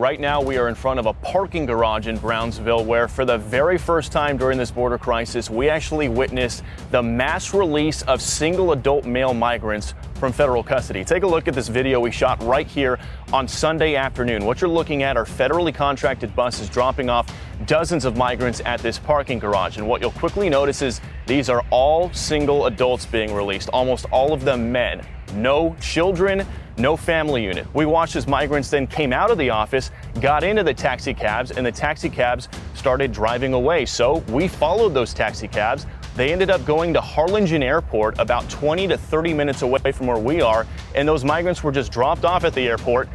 Right now, we are in front of a parking garage in Brownsville where for the very first time during this border crisis, we actually witnessed the mass release of single adult male migrants from federal custody. Take a look at this video we shot right here on Sunday afternoon. What you're looking at are federally contracted buses dropping off dozens of migrants at this parking garage. And what you'll quickly notice is these are all single adults being released, almost all of them men. No children, no family unit. We watched as migrants then came out of the office, got into the taxi cabs, and the taxi cabs started driving away. So we followed those taxi cabs. They ended up going to Harlingen Airport, about 20 to 30 minutes away from where we are, and those migrants were just dropped off at the airport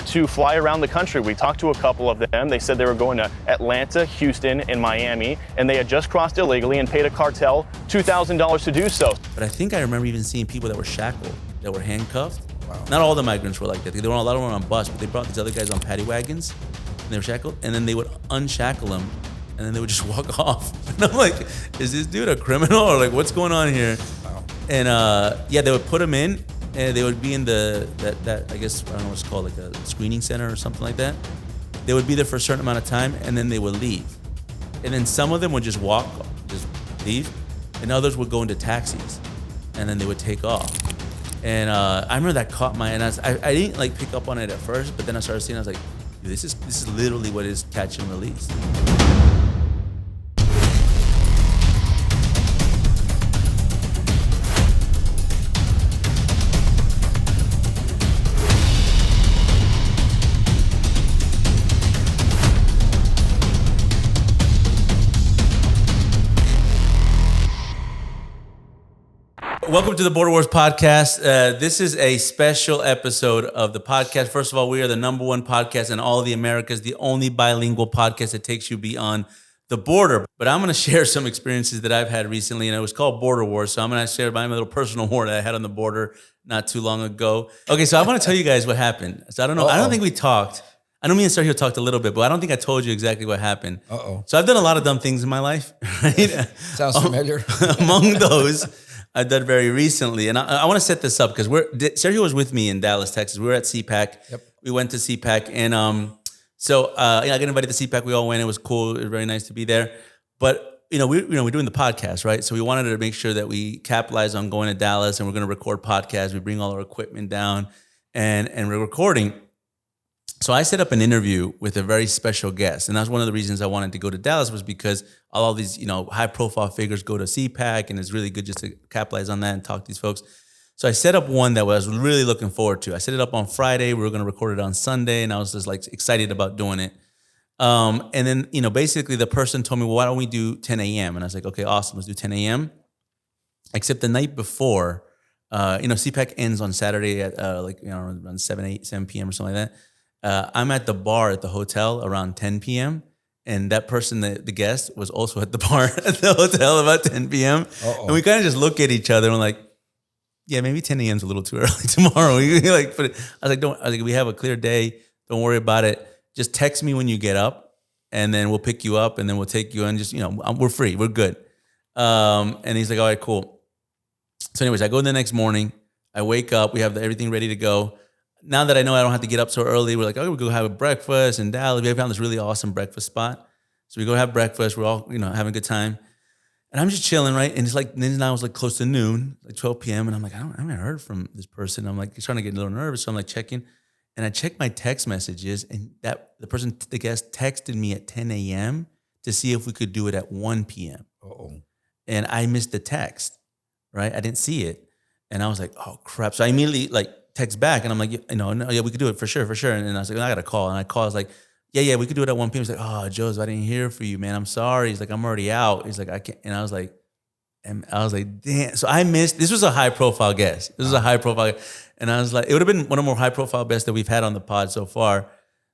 to fly around the country. We talked to a couple of them. They said they were going to Atlanta, Houston, and Miami, and they had just crossed illegally and paid a cartel $2,000 to do so. But I think I remember even seeing people that were shackled, that were handcuffed. Wow. Not all the migrants were like that. There were a lot of them on bus, but they brought these other guys on paddy wagons, and they were shackled, and then they would unshackle them, and then they would just walk off. And I'm like, is this dude a criminal, or like what's going on here? Wow. And yeah, they would put them in, and they would be in that I guess, I don't know what it's called, like a screening center or something like that. They would be there for a certain amount of time, and then they would leave. And then some of them would just leave, and others would go into taxis, and then they would take off. And I remember that caught my, and I didn't like pick up on it at first, but then I started seeing, I was like, this is literally what is catch and release. Welcome to the Border Wars podcast. This is a special episode of the podcast. First of all, we are the #1 podcast in all of the Americas, the only bilingual podcast that takes you beyond the border. But I'm going to share some experiences that I've had recently, and it was called Border Wars. So I'm going to share my little personal war that I had on the border not too long ago. Okay, so I want to tell you guys what happened. So I don't know. I don't think we talked. I know me and Sergio talked a little bit, but I don't think I told you exactly what happened. So I've done a lot of dumb things in my life. Right? Sounds familiar. Among those, I've done very recently, and I want to set this up because Sergio was with me in Dallas, Texas. We were at CPAC. Yep. We went to CPAC, and so I got invited to CPAC. We all went. It was cool. It was very nice to be there. But we're doing the podcast, right? So we wanted to make sure that we capitalize on going to Dallas, and we're going to record podcasts. We bring all our equipment down, and we're recording. So I set up an interview with a very special guest, and that's one of the reasons I wanted to go to Dallas was because all these high-profile figures go to CPAC, and it's really good just to capitalize on that and talk to these folks. So I set up one that I was really looking forward to. I set it up on Friday. We were going to record it on Sunday, and I was just like excited about doing it. And then basically the person told me, well, why don't we do 10 a.m.? And I was like, okay, awesome, let's do 10 a.m. Except the night before, CPAC ends on Saturday at around 7 p.m. or something like that. I'm at the bar at the hotel around 10 p.m. And that person, the guest, was also at the bar at the hotel about 10 p.m. And we kind of just look at each other and we're like, yeah, maybe 10 a.m. is a little too early tomorrow. I was like, we have a clear day. Don't worry about it. Just text me when you get up, and then we'll pick you up, and then we'll take you and just, we're free. We're good. And he's like, all right, cool. So anyways, I go the next morning. I wake up. We have everything ready to go. Now that I know I don't have to get up so early, we're like, we'll go have a breakfast in Dallas. We found this really awesome breakfast spot. So we go have breakfast. We're all, having a good time. And I'm just chilling, right? And it's like, then now it's like close to noon, like 12 p.m. And I'm like, I haven't heard from this person. I'm like starting to get a little nervous. So I'm like checking. And I check my text messages, and the guest texted me at 10 a.m. to see if we could do it at 1 p.m. And I missed the text, right? I didn't see it. And I was like, oh crap. So I immediately text back, and I'm like, yeah, we could do it for sure. And I was like, I got a call. And I called, I was like, yeah, we could do it at 1 p.m. He's like, oh, Joseph, I didn't hear from you, man. I'm sorry. He's like, I'm already out. He's like, I can't. And I was like, damn. So I missed, this was a high profile guest. And I was like, it would have been one of the more high profile guests that we've had on the pod so far.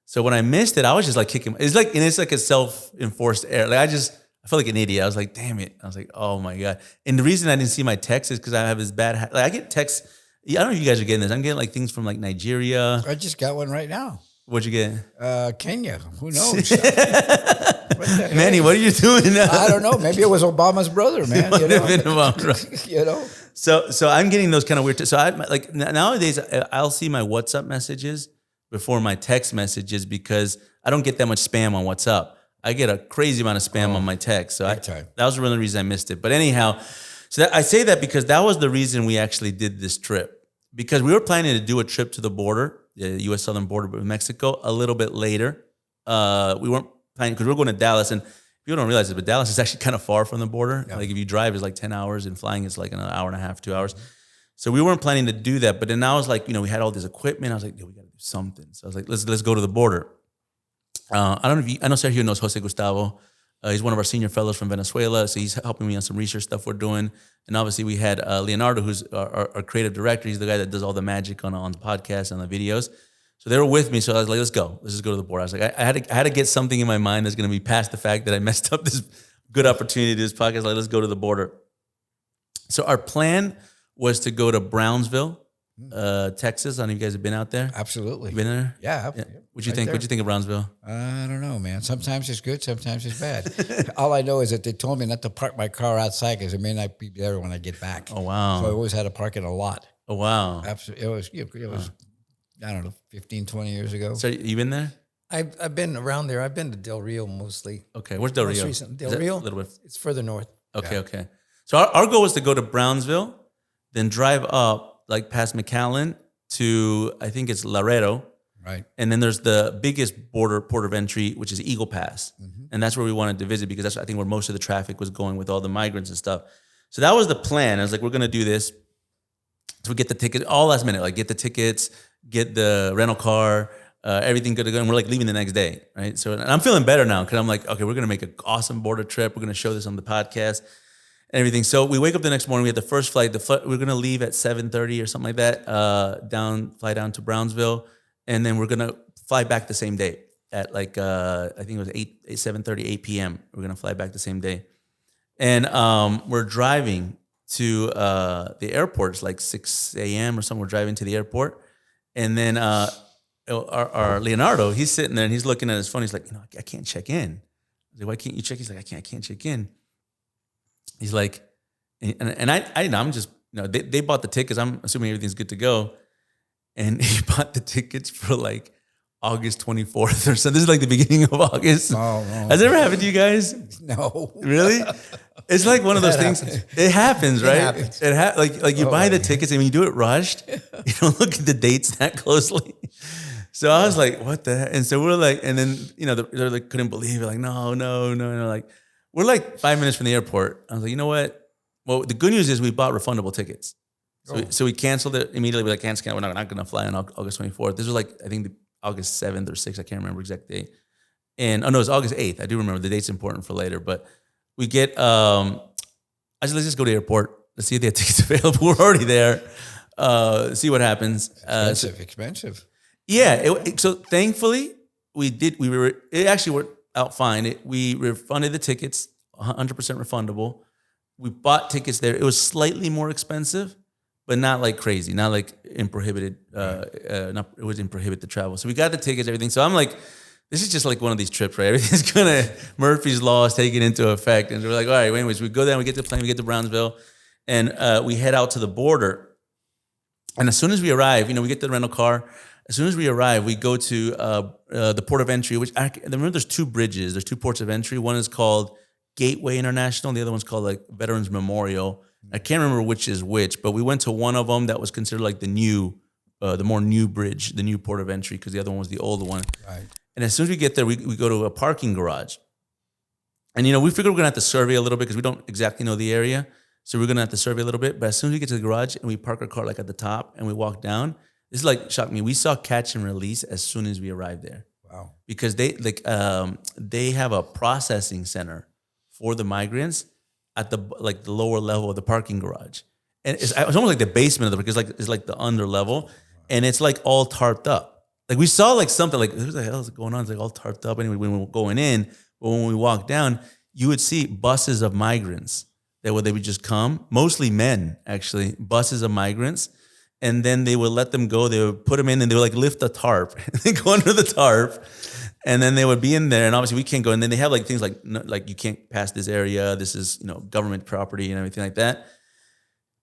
So when I missed it, I was just like kicking. It's like a self-enforced error. Like I felt like an idiot. I was like, damn it. I was like, oh my God. And the reason I didn't see my text is because I have this bad, I get texts. I don't know if you guys are getting this. I'm getting things from Nigeria. I just got one right now. What'd you get? Kenya. Who knows? Manny, what are you doing now? I don't know. Maybe it was Obama's brother, man. So I'm getting those kind of weird. So nowadays I'll see my WhatsApp messages, before my text messages because I don't get that much spam on WhatsApp. I get a crazy amount of spam on my text. So that was one of the reasons I missed it. But anyhow, I say that because that was the reason we actually did this trip. Because we were planning to do a trip to the border, the U.S. southern border with Mexico, a little bit later. We weren't planning because we were going to Dallas. And people don't realize it, but Dallas is actually kind of far from the border. Yeah. Like if you drive, it's like 10 hours and flying is like an hour and a half, 2 hours. So we weren't planning to do that. But then I was like, we had all this equipment. I was like, we got to do something. So I was like, let's go to the border. I don't know I know Sergio knows Jose Gustavo. He's one of our senior fellows from Venezuela. So he's helping me on some research stuff we're doing. And obviously we had Leonardo, who's our creative director. He's the guy that does all the magic on the podcast and the videos. So they were with me. So I was like, let's go. Let's just go to the border. I was like, I had to get something in my mind that's going to be past the fact that I messed up this good opportunity to do this podcast. Like, let's go to the border. So our plan was to go to Brownsville, Texas. I don't know if you guys have been out there. Absolutely. You been there? Yeah. What'd you think? What'd you think of Brownsville? I don't know, man. Sometimes it's good, sometimes it's bad. All I know is that they told me not to park my car outside because it may not be there when I get back. Oh, wow. So I always had to park in a lot. Oh, wow. Absolutely. It was I don't know, 15, 20 years ago. So you been there? I've been around there. I've been to Del Rio mostly. Okay. Where's Del Rio? Most recent. Del Rio? A little bit. It's further north. Okay. So our goal was to go to Brownsville, then drive up like past McAllen to, I think it's Laredo. Right. And then there's the biggest port of entry, which is Eagle Pass. Mm-hmm. And that's where we wanted to visit because that's, I think, where most of the traffic was going with all the migrants and stuff. So that was the plan. I was like, we're going to do this. So we get the ticket all last minute, like get the tickets, get the rental car, everything good to go. And we're like leaving the next day, right? So and I'm feeling better now because I'm like, okay, we're going to make an awesome border trip. We're going to show this on the podcast and everything. So we wake up the next morning. We had the first flight. We're going to leave at 7:30 or something like that, fly down to Brownsville. And then we're going to fly back the same day at like, I think it was 7:30, 8 p.m. We're going to fly back the same day. And we're driving to the airport. It's like 6 a.m. or something. We're driving to the airport. And then our Leonardo, he's sitting there and he's looking at his phone. He's like, I can't check in. I was like, why can't you check? He's like, I can't check in. He's like, and I'm just, they bought the tickets. I'm assuming everything's good to go. And he bought the tickets for like August 24th or so. This is like the beginning of August. Oh, Has it ever happened to you guys? No. Really? It's like one of those things. It happens, right? It happens. Like you buy the tickets and when you do it rushed, you don't look at the dates that closely. So I was like, what the heck? And so we're like, and then, they're like, couldn't believe it. Like, no. Like, we're like 5 minutes from the airport. I was like, you know what? Well, the good news is we bought refundable tickets. So we canceled it immediately. We're like, we're not going to fly on August 24th. This was like, I think August 7th or 6th. I can't remember exact date. And, it was August 8th. I do remember. The date's important for later. But we get, I said, let's just go to the airport. Let's see if they have tickets available. We're already there. See what happens. Expensive. Yeah. So thankfully, it actually worked out fine. We refunded the tickets, 100% refundable. We bought tickets there. It was slightly more expensive, but not like crazy, not like prohibited. It wasn't prohibited to travel. So we got the tickets, everything. So I'm like, this is just like one of these trips, right? Everything's Murphy's Law is taking into effect. And we're like, all right, anyways, we go there, we get to the plane, we get to Brownsville, and we head out to the border. And as soon as we arrive, we get the rental car. As soon as we arrive, we go to the port of entry, which I remember there's two bridges. There's two ports of entry. One is called Gateway International. The other one's called like Veterans Memorial. I can't remember which is which, but we went to one of them that was considered like the more new bridge, the new port of entry, because the other one was the old one. Right. And as soon as we get there, we go to a parking garage. And, we figured we're going to have to survey a little bit because we don't exactly know the area. So we're going to have to survey a little bit. But as soon as we get to the garage and we park our car like at the top and we walk down, this is like shocked me. We saw catch and release as soon as we arrived there. Wow. Because they have a processing center for the migrants at the lower level of the parking garage. And it's almost like the basement of because it's like the under level. And it's like all tarped up. Like we saw like something like, what the hell is going on? It's like all tarped up anyway when we were going in. But when we walked down, you would see buses of migrants they would just come, mostly men actually, buses of migrants. And then they would let them go. They would put them in and they would like lift the tarp. They go under the tarp. And then they would be in there. And obviously we can't go. And then they have like things like you can't pass this area. This is, government property and everything like that.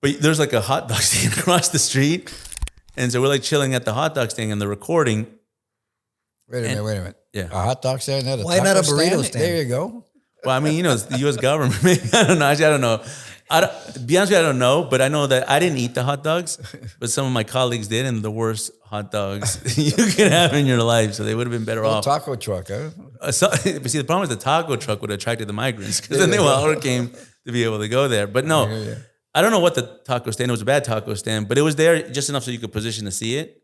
But there's like a hot dog stand across the street. And so we're like chilling at the hot dog stand and the recording. Wait a minute. Yeah. A hot dog stand there? Why not a burrito stand? There you go. Well, I mean, it's the U.S. government. I don't know. Actually, I don't know. To be honest with you, I don't know. But I know that I didn't eat the hot dogs, but some of my colleagues did, and the worst hot dogs you could have in your life. So they would have been better off. Taco truck, huh? But see, the problem is the taco truck would have attracted the migrants because then they all came to be able to go there. But no, I don't know what the taco stand. It was a bad taco stand, but it was there just enough so you could position to see it.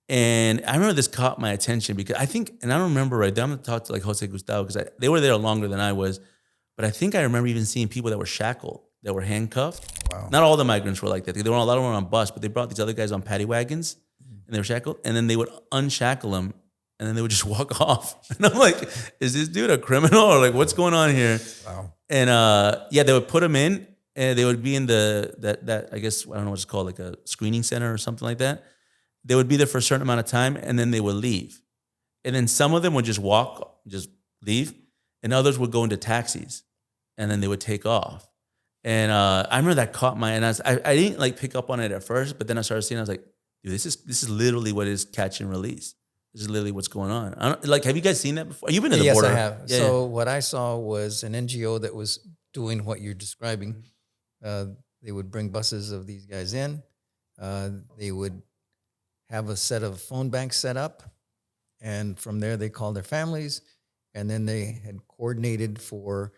And I remember this caught my attention because I think, and I don't remember right, I'm going to talk to like Jose Gustavo because they were there longer than I was, but I think I remember even seeing people that were shackled, that were handcuffed. Wow. Not all the migrants were like that. There were a lot of them on bus, but they brought these other guys on paddy wagons and they were shackled, and then they would unshackle them and then they would just walk off. And I'm like, is this dude a criminal or like what's going on here? Wow. And they would put them in and they would be in that I guess, I don't know what it's called, like a screening center or something like that. They would be there for a certain amount of time and then they would leave. And then some of them would just leave, and others would go into taxis and then they would take off. And I remember that caught my, and I didn't like pick up on it at first, but then I started seeing, I was like, dude, this is literally what is catch and release. This is literally what's going on. Have you guys seen that before? You've been to the border. Yes, I have. Yeah, So what I saw was an NGO that was doing what you're describing. They would bring buses of these guys in. They would have a set of phone banks set up, and from there they called their families, and then they had coordinated for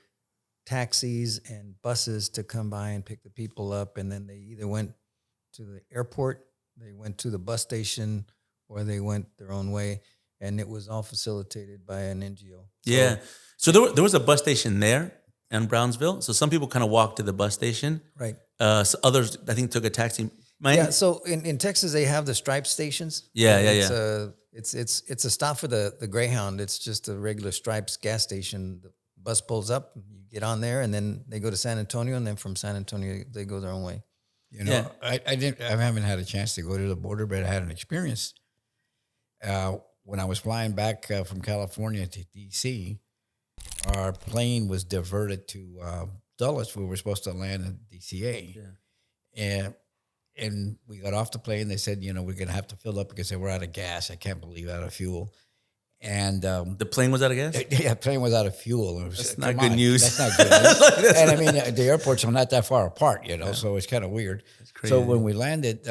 taxis and buses to come by and pick the people up, and then they either went to the airport, they went to the bus station, or they went their own way, and it was all facilitated by an NGO. Yeah. So there was a bus station there in Brownsville. So some people kind of walked to the bus station. Right. So others, I think, took a taxi. Yeah, so in Texas they have the Stripe stations. Yeah. It's a stop for the Greyhound. It's just a regular Stripes gas station. The bus pulls up, you get on there, and then they go to San Antonio, and then from San Antonio they go their own way. You know, I haven't had a chance to go to the border, but I had an experience. When I was flying back from California to DC, our plane was diverted to Dulles. We were supposed to land in DCA. Yeah. And we got off the plane. They said, we're going to have to fill up because they were out of gas. I can't believe out of fuel. And the plane was out of gas? Yeah, the plane was out of fuel. That's not good news. That's not good news. And I mean, the airports are not that far apart, so it's kind of weird. So when we landed,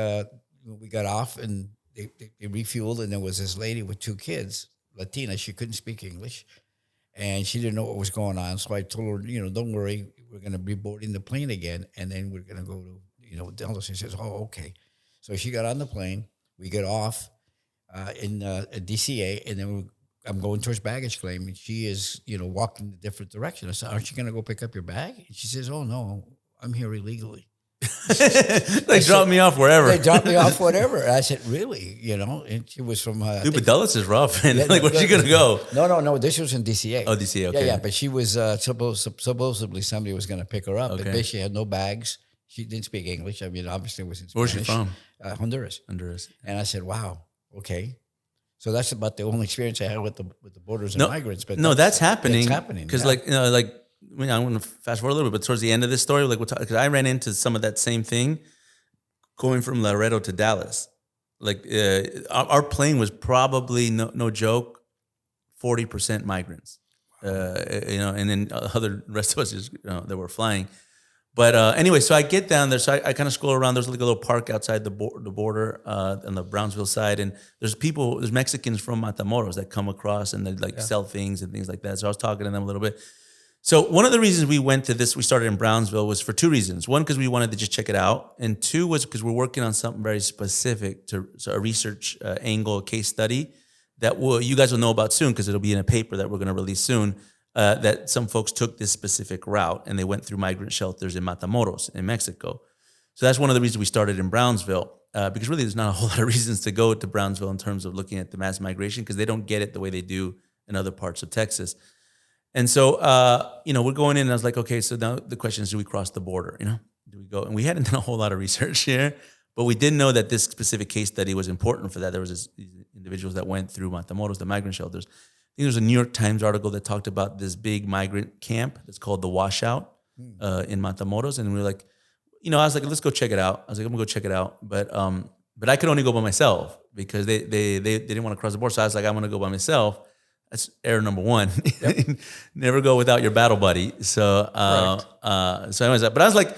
we got off and they refueled, and there was this lady with 2 kids, Latina. She couldn't speak English, and she didn't know what was going on. So I told her, don't worry, we're going to be boarding the plane again, and then we're going to go to Dallas. She says, oh, okay. So she got on the plane. We get off in DCA, and then I'm going towards baggage claim, and she is, walking in a different direction. I said, aren't you going to go pick up your bag? And she says, oh, no, I'm here illegally. They dropped me off wherever. They dropped me off whatever. And I said, really? And she was from... Dude, but Dulles is rough. And where's she going to go? No. This was in DCA. Oh, DCA, okay. Yeah. But she was... supposedly somebody was going to pick her up. Okay. But she had no bags. She didn't speak English. I mean, obviously it was in Where's Spanish. she from? Honduras. And I said, wow, okay. So that's about the only experience I had with the borders and migrants. But that's happening. It's happening. Because I'm going to fast forward a little bit, but towards the end of this story, because I ran into some of that same thing going from Laredo to Dallas. Our plane was probably, no joke, 40% migrants. And then the rest of us just, that were flying. But anyway, so I get down there. So I kind of scroll around. There's like a little park outside the border on the Brownsville side. And there's Mexicans from Matamoros that come across and they sell things and things like that. So I was talking to them a little bit. So one of the reasons we started in Brownsville was for 2 reasons. One, because we wanted to just check it out. And 2 was because we're working on something very specific so a research angle, a case study that you guys will know about soon because it'll be in a paper that we're going to release soon. That some folks took this specific route and they went through migrant shelters in Matamoros in Mexico. So that's one of the reasons we started in Brownsville because really there's not a whole lot of reasons to go to Brownsville in terms of looking at the mass migration because they don't get it the way they do in other parts of Texas. And so, we're going in and I was like, okay, so now the question is, do we cross the border? Do we go? And we hadn't done a whole lot of research here, but we did know that this specific case study was important for that. There was these individuals that went through Matamoros, the migrant shelters. I think there was a New York Times article that talked about this big migrant camp that's called the Washout in Matamoros. And we were like, I was like, let's go check it out. I was like, I'm gonna go check it out. But But I could only go by myself because they didn't want to cross the border. So I was like, I'm going to go by myself. That's error number one. Yep. Never go without your battle buddy. So, so anyways, but I was like,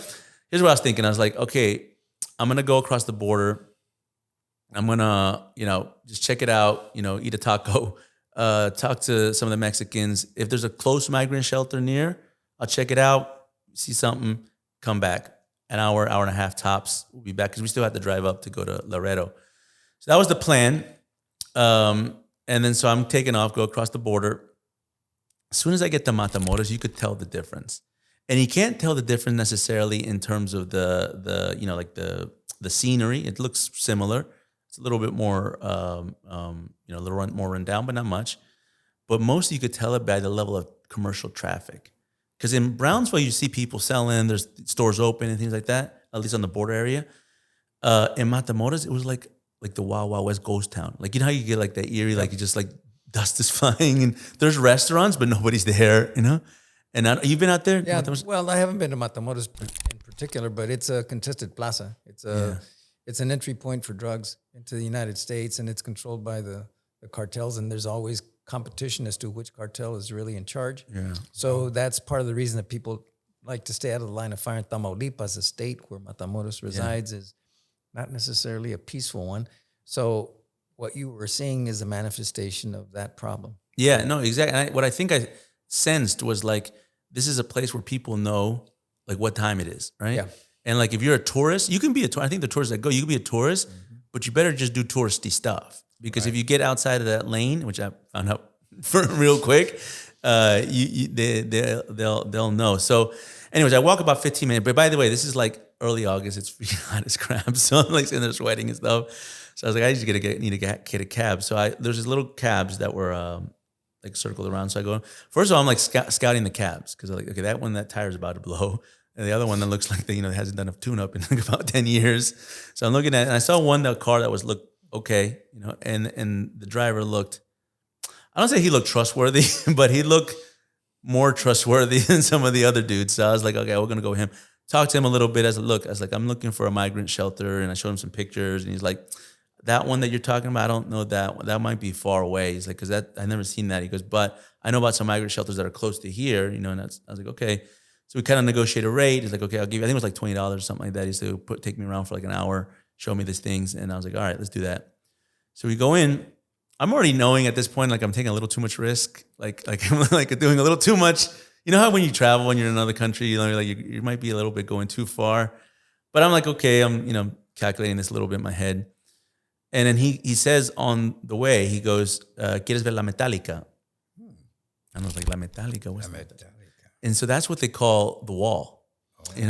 here's what I was thinking. I was like, okay, I'm going to go across the border. I'm going to, just check it out, eat a taco, talk to some of the Mexicans. If there's a close migrant shelter near, I'll check it out, see something, come back. An hour and a half tops. We'll be back because we still have to drive up to go to Laredo. So that was the plan. And then so I'm taking off, go across the border. As soon as I get to Matamoros, you could tell the difference. And you can't tell the difference necessarily in terms of the scenery. It looks similar. It's a little bit more, a little more run down, but not much. But mostly you could tell it by the level of commercial traffic. Because in Brownsville, you see people selling, there's stores open and things like that, at least on the border area. In Matamoros, it was like the Wild Wild West ghost town. Like, how you get like that eerie, like you just like dust is flying and there's restaurants, but nobody's there, And you've been out there? Yeah, well, I haven't been to Matamoros in particular, but it's a contested plaza. It's an entry point for drugs into the United States, and it's controlled by the cartels, and there's always competition as to which cartel is really in charge. Yeah. So that's part of the reason that people like to stay out of the line of fire. In Tamaulipas, a state where Matamoros resides, is not necessarily a peaceful one. So what you were seeing is a manifestation of that problem. Yeah, no, exactly. And what I think I sensed was like, this is a place where people know like what time it is, right? Yeah. And like if you're a tourist, you can be a tourist. I think the tourists that go, you can be a tourist, but you better just do touristy stuff. Because if you get outside of that lane, which I found out for real quick, they'll know. So, anyways, I walk about 15 minutes. But by the way, this is like early August. It's freaking hot as crap. So I'm like sitting there sweating and stuff. So I was like, I just need to get a cab. So there's these little cabs that were like circled around. So I go. First of all, I'm like scouting the cabs because I'm like, okay, that tire's about to blow. And the other one that looks like hasn't done a tune-up in like about 10 years. So I'm looking at it, and I saw car that looked okay, and the driver looked, I don't say he looked trustworthy, but he looked more trustworthy than some of the other dudes. So I was like, okay, we're going to go with him. Talk to him a little bit. I was like, I'm looking for a migrant shelter. And I showed him some pictures, and he's like, that one that you're talking about, I don't know that one. That might be far away. He's like, because I've never seen that. He goes, but I know about some migrant shelters that are close to here, and I was like, okay. So we kind of negotiate a rate. He's like, okay, I'll give you, I think it was like $20 or something like that. He said, take me around for like an hour, show me these things. And I was like, all right, let's do that. So we go in. I'm already knowing at this point, like I'm taking a little too much risk, like I'm like doing a little too much. You know how when you travel, when you're in another country, you might be a little bit going too far. But I'm like, okay, I'm calculating this a little bit in my head. And then he says on the way, he goes, ¿Quieres ver la metálica? And I was like, la metálica, what's that? And so that's what they call the wall. They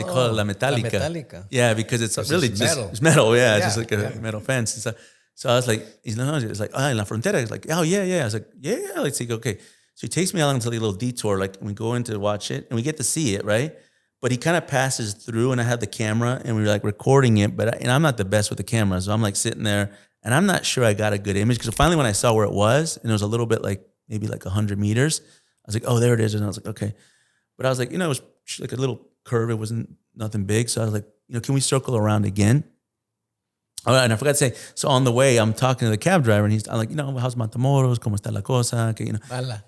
call it la metálica. La metálica. Yeah, because it's really just metal. It's metal. Yeah, it's just like a metal fence. And so I was like, it's like, en la frontera. He's like, oh yeah. I was like, yeah. Let's see. Okay. So he takes me along to a little detour. Like we go in to watch it, and we get to see it, right? But he kind of passes through, and I have the camera, and we were like recording it. But I'm not the best with the camera, so I'm like sitting there, and I'm not sure I got a good image because finally when I saw where it was, and it was a little bit like maybe like 100 meters. I was like, oh, there it is. And I was like, okay. But I was like, it was like a little curve. It wasn't nothing big. So I was like, can we circle around again? All right, and I forgot to say, so on the way, I'm talking to the cab driver, and I'm like, how's Matamoros? ¿Cómo está la cosa?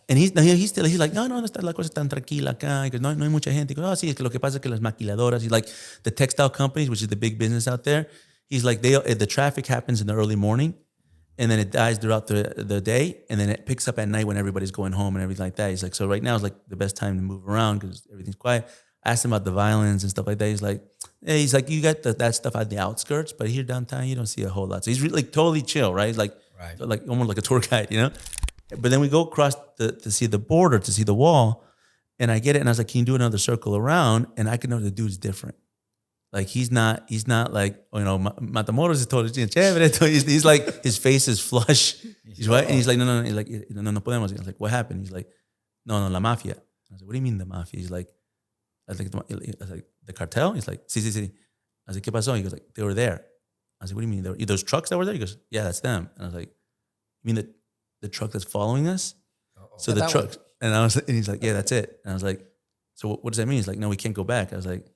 And he's like, no está la cosa tan tranquila acá. He goes, no hay mucha gente. He goes, sí, es que lo que pasa es que las maquiladoras, he's like, the textile companies, which is the big business out there, he's like, the traffic happens in the early morning, and then it dies throughout the day, and then it picks up at night when everybody's going home and everything like that. He's like, so right now is like the best time to move around because everything's quiet. I asked him about the violence and stuff like that. He's like, you got that stuff at the outskirts, but here downtown, you don't see a whole lot. So he's really like totally chill, right? He's like almost like a tour guide, But then we go across to see the border, to see the wall, and I get it, and I was like, can you do another circle around? And I can know the dude's different. Like he's not like, Matamoros is totally chévere. He's like, his face is flush. He's white, and he's like, no. He's like, no podemos. I was like, what happened? He's like, no, la mafia. I was like, what do you mean the mafia? He's like, I was like, the cartel? He's like, sí. I was like, ¿qué pasó? He goes like, they were there. I was like, what do you mean? Those trucks that were there? He goes, yeah, that's them. And I was like, you mean the truck that's following us? So the truck. And he's like, yeah, that's it. And I was like, so what does that mean? He's like, no, we can't go back. I was like,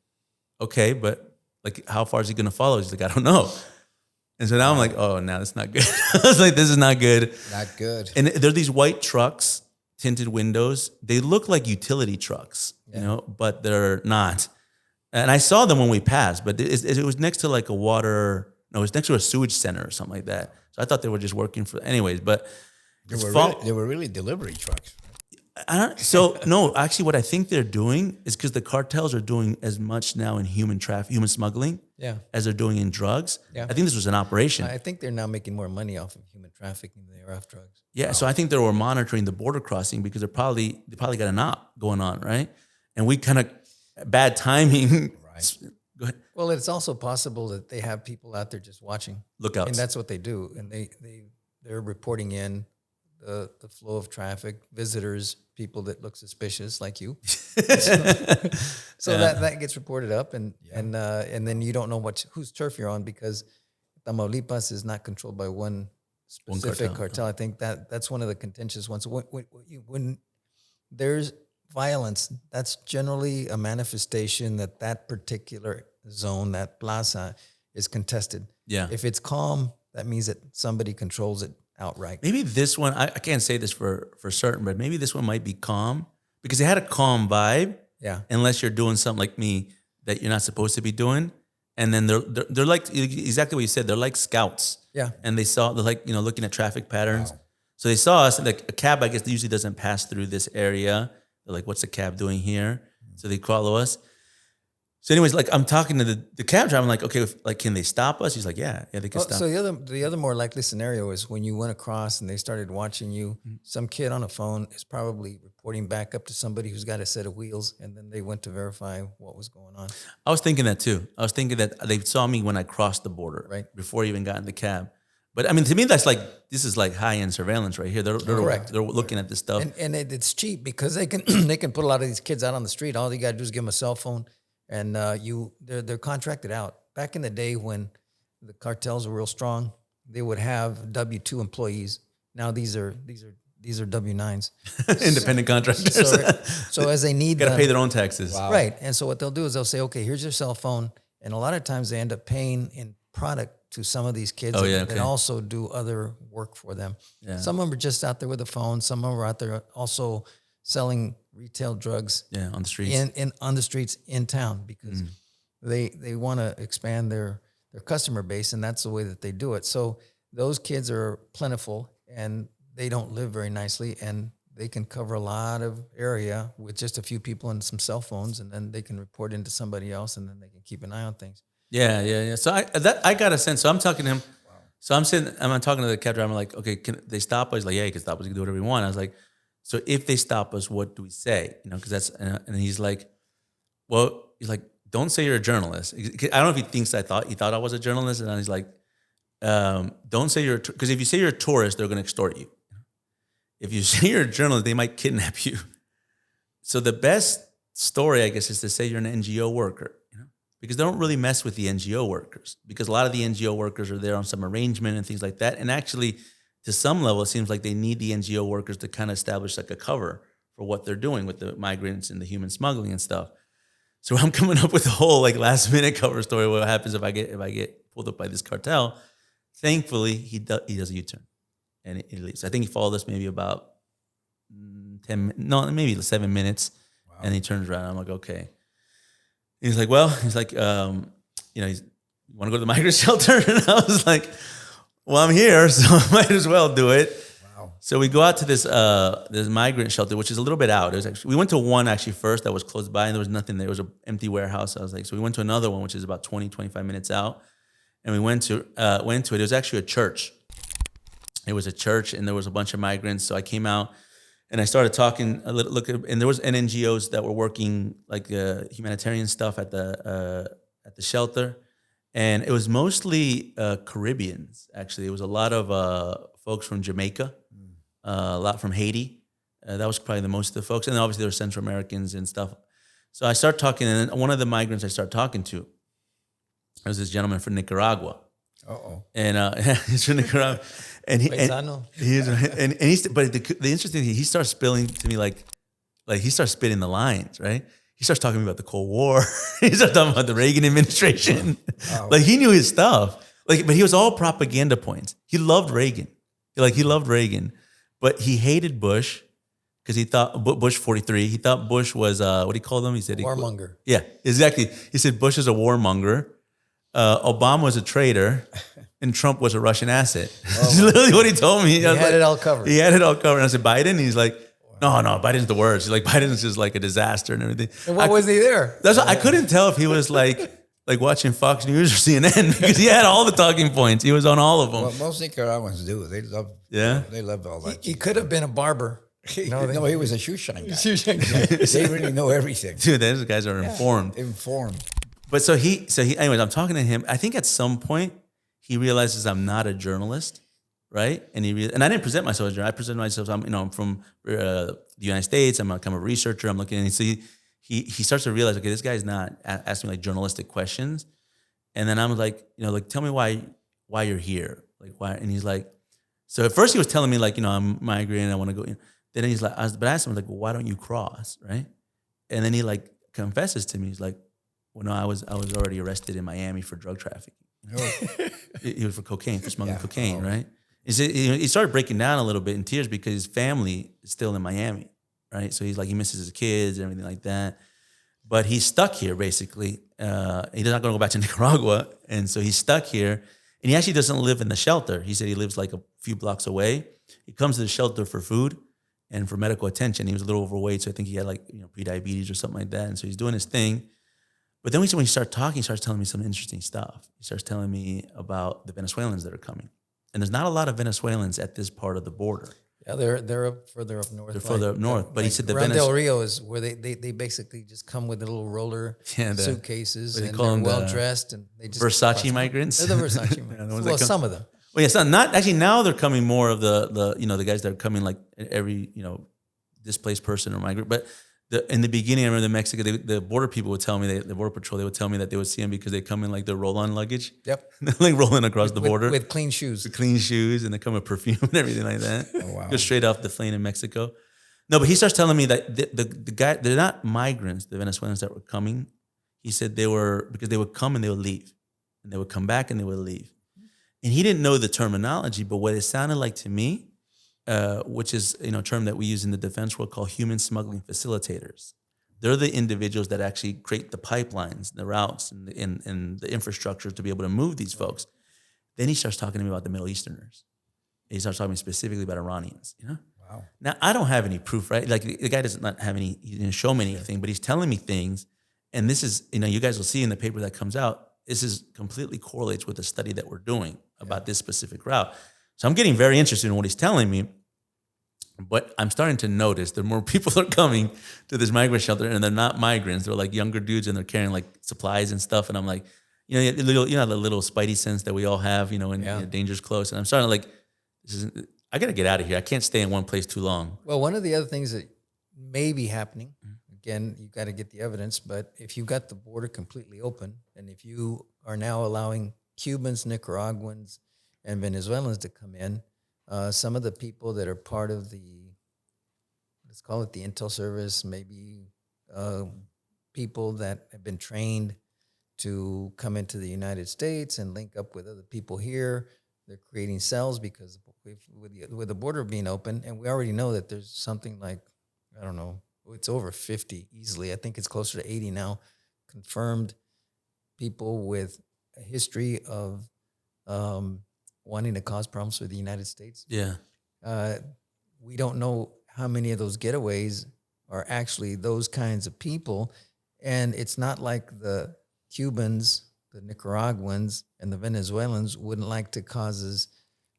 okay, but like, how far is he going to follow? He's like, I don't know. And so now I'm like, oh, no, that's not good. I was like, this is not good. Not good. And there are these white trucks, tinted windows. They look like utility trucks, you know, but they're not. And I saw them when we passed, but it was next to like it was next to a sewage center or something like that. So I thought they were just working for, anyways, but They were really delivery trucks. No, actually what I think they're doing is because the cartels are doing as much now in human smuggling as they're doing in drugs. Yeah. I think this was an operation. I think they're now making more money off of human trafficking than they are off drugs. Yeah, so I think they were monitoring the border crossing because they probably got an op going on, right? And we kind of, bad timing. Right. Go ahead. Well, it's also possible that they have people out there just watching. Lookouts. And that's what they do. And they're reporting in the flow of traffic, visitors, people that look suspicious like you. So that gets reported up, and then you don't know whose turf you're on, because Tamaulipas is not controlled by one specific cartel. I think that's one of the contentious ones. When there's violence, that's generally a manifestation that particular zone, that plaza, is contested. Yeah. If it's calm, that means that somebody controls it outright. Maybe this one, I can't say this for certain, but maybe this one might be calm because it had a calm vibe. Yeah. Unless you're doing something like me that you're not supposed to be doing. And then they're like exactly what you said. They're like scouts. Yeah. And they're like, looking at traffic patterns. Wow. So they saw us, like a cab, I guess, usually doesn't pass through this area. They're like, what's the cab doing here? So they follow us. So anyways, like I'm talking to the cab driver, I'm like, okay, can they stop us? He's like, yeah, they can stop. So the other more likely scenario is when you went across and they started watching you, some kid on a phone is probably reporting back up to somebody who's got a set of wheels, and then they went to verify what was going on. I was thinking that too. I was thinking that they saw me when I crossed the border, right, before I even got in the cab. But I mean, to me, this is like high-end surveillance right here. They're correct. They're looking at this stuff, and it's cheap because they can they can put a lot of these kids out on the street. All you got to do is give them a cell phone. And they're contracted out. Back in the day when the cartels were real strong, they would have W-2 employees. Now these are W-9s, independent contractors. So as they need, got to pay their own taxes, Wow. Right? And so what they'll do is they'll say, okay, here's your cell phone, and a lot of times they end up paying in product to some of these kids that also do other work for them. Yeah. Some of them are just out there with a phone. Some of them are out there also selling retail drugs on the streets on the streets in town, because they want to expand their customer base, and that's the way that they do it. So those kids are plentiful, and they don't live very nicely, and they can cover a lot of area with just a few people and some cell phones, and then they can report into somebody else, and then they can keep an eye on things. Yeah. So I got a sense. So I'm talking to him. Wow. So I'm talking to the cab driver. I'm like, okay, can they stop us? He's like, yeah, you can stop us. You can do whatever you want. I was like, so if they stop us, what do we say? Because that's, and he's like, don't say you're a journalist. I don't know if he thinks he thought I was a journalist. And he's like, don't say because if you say you're a tourist, they're going to extort you. If you say you're a journalist, they might kidnap you. So the best story, I guess, is to say you're an NGO worker, because they don't really mess with the NGO workers, because a lot of the NGO workers are there on some arrangement and things like that. And actually, to some level, it seems like they need the NGO workers to kind of establish like a cover for what they're doing with the migrants and the human smuggling and stuff. So I'm coming up with a whole like last minute cover story. What happens if I get pulled up by this cartel? Thankfully, he does a U-turn and he leaves. I think he followed us maybe about 7 minutes, wow. And he turns around. I'm like, okay. He's like, you want to go to the migrant shelter? And I was like, well, I'm here, so I might as well do it. Wow. So we go out to this migrant shelter, which is a little bit out. We went to one actually first that was close by, and there was nothing there. It was an empty warehouse. I was like, so we went to another one, which is about 20, 25 minutes out. And we went to it. It was actually a church. It was a church, and there was a bunch of migrants. So I came out, and I started talking a little. And there was NGOs that were working like humanitarian stuff at the shelter. And it was mostly Caribbeans, actually. It was a lot of folks from Jamaica, a lot from Haiti. That was probably the most of the folks. And then obviously there were Central Americans and stuff. So I started talking, and then one of the migrants I started talking to was this gentleman from Nicaragua. Uh-oh. And he's from Nicaragua. And the interesting thing, he starts spilling to me like he starts spitting the lines, right? He starts talking about the Cold War. He starts talking about the Reagan administration. Wow. Like he knew his stuff. Like, but he was all propaganda points. He loved Reagan. He loved Reagan, but he hated Bush because he thought Bush 43. He thought Bush was what do you call them? He said Warmonger. Yeah, exactly. He said Bush is a warmonger. Obama was a traitor, and Trump was a Russian asset. That's literally what he told me. He had it all covered. He had it all covered. And I said, Biden? And he's like, no, Biden's the worst. He's like, Biden's just like a disaster and everything. And what was he there? That's what, I couldn't tell if he was like watching Fox News or CNN because he had all the talking points. He was on all of them. Well, most Nicaraguans do. They love. They love all that. He could have been a barber. No, he was a shoe shine guy. They really know everything. Dude, those guys are informed. Informed. But so he, anyways, I'm talking to him. I think at some point he realizes I'm not a journalist, right? And and I didn't present myself as a journalist. I presented myself. I'm from the United States. I'm a researcher. I'm looking, and so he starts to realize, okay, this guy's not asking me like journalistic questions. And then I'm like, tell me why you're here, like why? And he's like, so at first he was telling me like, I'm migrating, I want to go. Then he's like, but I asked him like, well, why don't you cross, right? And then he like confesses to me. He's like, well, no, I was already arrested in Miami for drug trafficking. He was for cocaine, for smuggling cocaine, right? He started breaking down a little bit in tears because his family is still in Miami, right? So he's like, he misses his kids and everything like that. But he's stuck here, basically. He's not going to go back to Nicaragua. And so he's stuck here. And he actually doesn't live in the shelter. He said he lives like a few blocks away. He comes to the shelter for food and for medical attention. He was a little overweight, so I think he had like pre-diabetes or something like that. And so he's doing his thing. But then when he starts talking, he starts telling me some interesting stuff. He starts telling me about the Venezuelans that are coming. And there's not a lot of Venezuelans at this part of the border. Yeah, they're up further up north. They're further up north. But he said the Del Rio is where they basically just come with the little roller suitcases and they're well dressed and they just Versace migrants. They're the Versace migrants. Well, some of them. Well, yeah, it's not actually now they're coming more of the guys that are coming like every displaced person or migrant. But in the beginning, I remember the border people would tell me, the border patrol, they would tell me that they would see them because they come in like their roll-on luggage. Yep. Like rolling across the border. With clean shoes. With clean shoes, and they come with perfume and everything like that. Oh, wow. Go straight off the plane in Mexico. No, but he starts telling me that the guy, they're not migrants, the Venezuelans that were coming. He said because they would come and they would leave. And they would come back and they would leave. And he didn't know the terminology, but what it sounded like to me, which is a term that we use in the defense world called human smuggling facilitators. They're the individuals that actually create the pipelines, the routes, and the infrastructure to be able to move these folks. Then he starts talking to me about the Middle Easterners. He starts talking specifically about Iranians. Wow. Now I don't have any proof, right? Like the guy does not have any. He didn't show me anything, but he's telling me things. And this is, you guys will see in the paper that comes out. This is completely correlates with the study that we're doing about this specific route. So I'm getting very interested in what he's telling me. But I'm starting to notice that more people are coming to this migrant shelter, and they're not migrants. They're like younger dudes, and they're carrying like supplies and stuff. And I'm like, the little spidey sense that we all have, when danger's close. And I'm starting to like, I got to get out of here. I can't stay in one place too long. Well, one of the other things that may be happening, again, you got to get the evidence. But if you've got the border completely open, and if you are now allowing Cubans, Nicaraguans, and Venezuelans to come in. Some of the people that are part of let's call it the intel service, maybe people that have been trained to come into the United States and link up with other people here. They're creating cells because with the border being open, and we already know that there's something like, I don't know, it's over 50 easily. I think it's closer to 80 now, confirmed people with a history of wanting to cause problems for the United States. Yeah. We don't know how many of those getaways are actually those kinds of people. And it's not like the Cubans, the Nicaraguans, and the Venezuelans wouldn't like to cause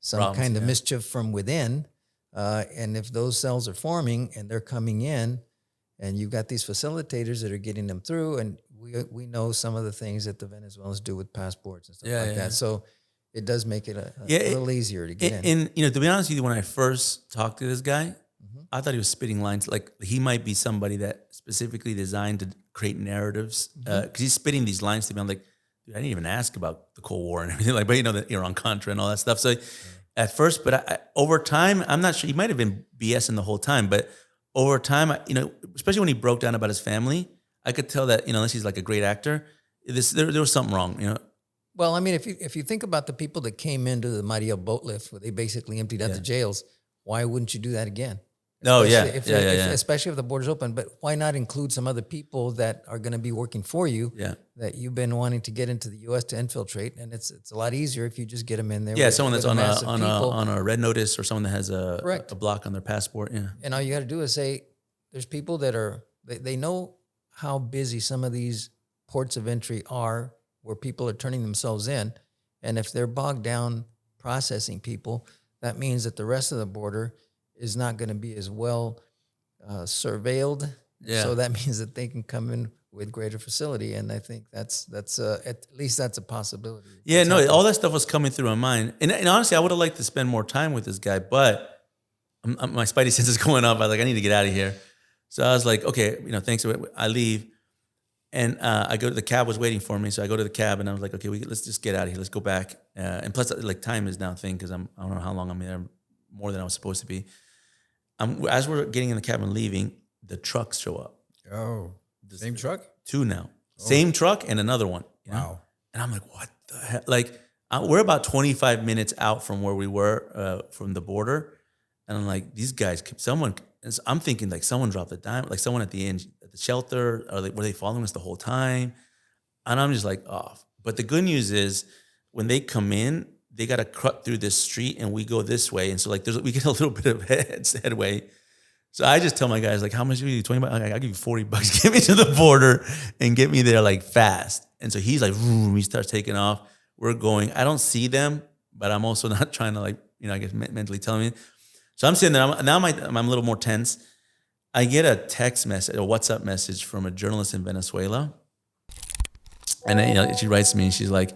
some problems, kind of mischief from within. And if those cells are forming and they're coming in, and you've got these facilitators that are getting them through, and we know some of the things that the Venezuelans do with passports and stuff that. So it does make it a little easier to get in. And, to be honest with you, when I first talked to this guy, I thought he was spitting lines. Like he might be somebody that specifically designed to create narratives. Because he's spitting these lines to me. I'm like, dude, I didn't even ask about the Cold War and everything. Like, but the Iran-Contra and all that stuff. So at first, but over time, I'm not sure. He might have been BSing the whole time. But over time, especially when he broke down about his family, I could tell that, unless he's like a great actor, there was something wrong, Well, I mean, if you think about the people that came into the Maria boat lift, where they basically emptied out the jails, why wouldn't you do that again? Especially if the border's open. But why not include some other people that are going to be working for you that you've been wanting to get into the U.S. to infiltrate? And it's a lot easier if you just get them in there. Yeah, someone that's on a red notice or someone that has a block on their passport. Yeah. And all you got to do is say, there's people that they know how busy some of these ports of entry are where people are turning themselves in. And if they're bogged down processing people, that means that the rest of the border is not going to be as well surveilled. Yeah. So that means that they can come in with greater facility. And I think that's at least that's a possibility. Yeah, all that stuff was coming through my mind. And honestly, I would have liked to spend more time with this guy, but my spidey sense is going up. I was like, I need to get out of here. So I was like, okay, thanks. I leave. And I go to the cab was waiting for me. So I go to the cab and I was like, okay, let's just get out of here. Let's go back. And plus, like, time is now a thing because I don't know how long I'm there, more than I was supposed to be. As we're getting in the cab and leaving, the trucks show up. Oh, same truck? 2 now. Oh. Same truck and another one. Wow. And I'm like, what the heck? Like, we're about 25 minutes out from where we were from the border. And I'm like, these guys, I'm thinking like someone dropped a dime, like someone at the shelter, or were they following us the whole time? And I'm just like, off. But the good news is when they come in, they got to cut through this street and we go this way. And so like we get a little bit of headway. So I just tell my guys, like, how much do you need? $20? I'll give you $40. Get me to the border and get me there like fast. And so he's like, he starts taking off. We're going. I don't see them, but I'm also not trying to like, I guess mentally tell me. So I'm sitting there. I'm a little more tense. I get a text message, a WhatsApp message from a journalist in Venezuela. And then, she writes to me and she's like,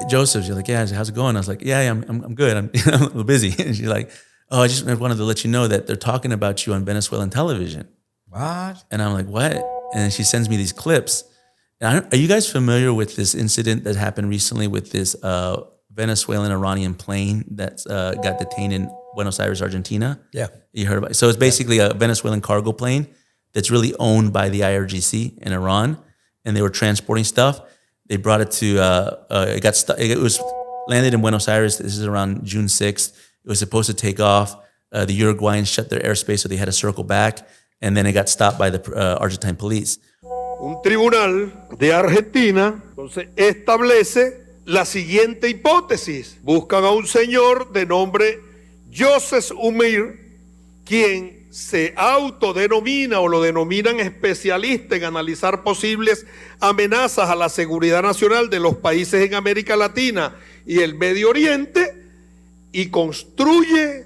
Joseph, she's like, yeah, how's it going? I was like, yeah, I'm good. I'm a little busy. And she's like, oh, I just wanted to let you know that they're talking about you on Venezuelan television. What? And I'm like, what? And she sends me these clips. And are you guys familiar with this incident that happened recently with this Venezuelan Iranian plane that got detained in Buenos Aires, Argentina? Yeah. You heard about it? So it's basically a Venezuelan cargo plane that's really owned by the IRGC in Iran. And they were transporting stuff. They brought it to, it got stuck. It was landed in Buenos Aires. This is around June 6th. It was supposed to take off. The Uruguayans shut their airspace, so they had to circle back. And then it got stopped by the Argentine police. Un tribunal de Argentina entonces establece la siguiente hipótesis. Buscan a un señor de nombre Joseph Umir, quien se autodenomina o lo denominan especialista en analizar posibles amenazas a la seguridad nacional de los países en América Latina y el Medio Oriente, y construye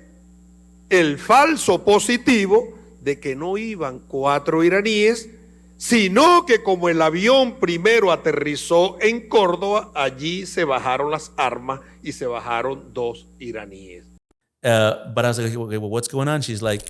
el falso positivo de que no iban 4 iraníes, sino que como el avión primero aterrizó en Córdoba, allí se bajaron las armas y se bajaron 2 iraníes. But I was like, okay, well, what's going on? She's like,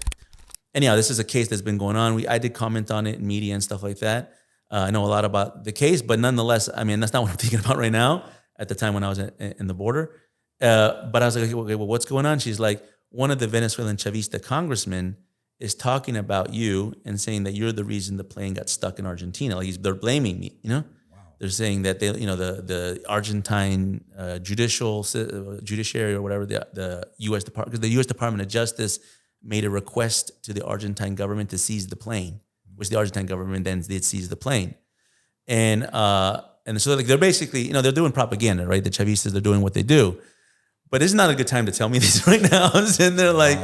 anyhow, this is a case that's been going on. I did comment on it in media and stuff like that. I know a lot about the case, but nonetheless, I mean, that's not what I'm thinking about right now at the time when I was in the border. But I was like, okay, well, what's going on? She's like, one of the Venezuelan Chavista congressmen is talking about you and saying that you're the reason the plane got stuck in Argentina. Like they're blaming me, Wow. They're saying that they, the Argentine judiciary or whatever, the U.S. Department, because the U.S. Department of Justice made a request to the Argentine government to seize the plane, which the Argentine government then did seize the plane. And so like they're basically, they're doing propaganda, right? The Chavistas, they're doing what they do. But it's not a good time to tell me this right now. I'm sitting there like,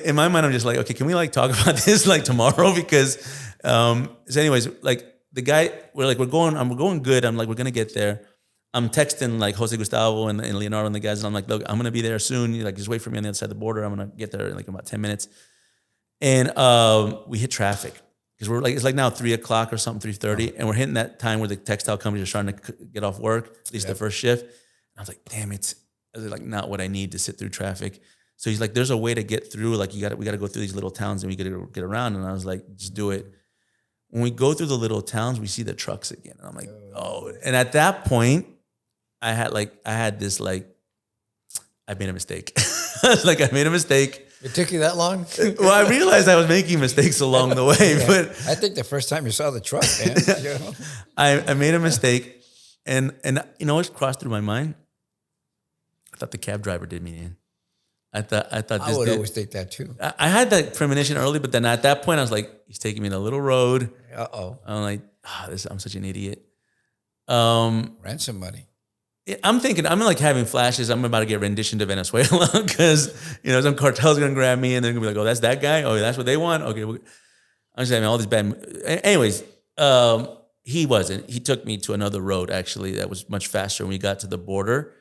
in my mind, I'm just like, okay, can we like talk about this like tomorrow? Because, so anyways, like the guy, I'm going good. I'm like, we're going to get there. I'm texting like Jose Gustavo and Leonardo and the guys. And I'm like, look, I'm going to be there soon. You're like, just wait for me on the other side of the border. I'm going to get there in like about 10 minutes. And we hit traffic because it's like now 3:00 or something, 3:30. And we're hitting that time where the textile companies are trying to get off work, at least the first shift. And I was like, damn, it's like not what I need to sit through traffic. So he's like, there's a way to get through. Like we got to go through these little towns and we got to get around. And I was like, just do it. When we go through the little towns, we see the trucks again. And I'm like, oh. And at that point, I had this I made a mistake. I made a mistake. It took you that long? Well, I realized I was making mistakes along the way. Yeah. But I think the first time you saw the truck, man. I made a mistake. And you know what crossed through my mind? I thought the cab driver did me in. I thought I this would dude, always think that too. I had that premonition early, but then at that point I was like, he's taking me in a little road. Uh-oh. I'm like, I'm such an idiot. Ransom money. I'm thinking, I'm like having flashes. I'm about to get rendition to Venezuela because, some cartel's going to grab me and they're going to be like, oh, that's that guy? Oh, that's what they want? Okay. I'm just having all these bad. Anyways, he wasn't. He took me to another road, actually, that was much faster when we got to the border.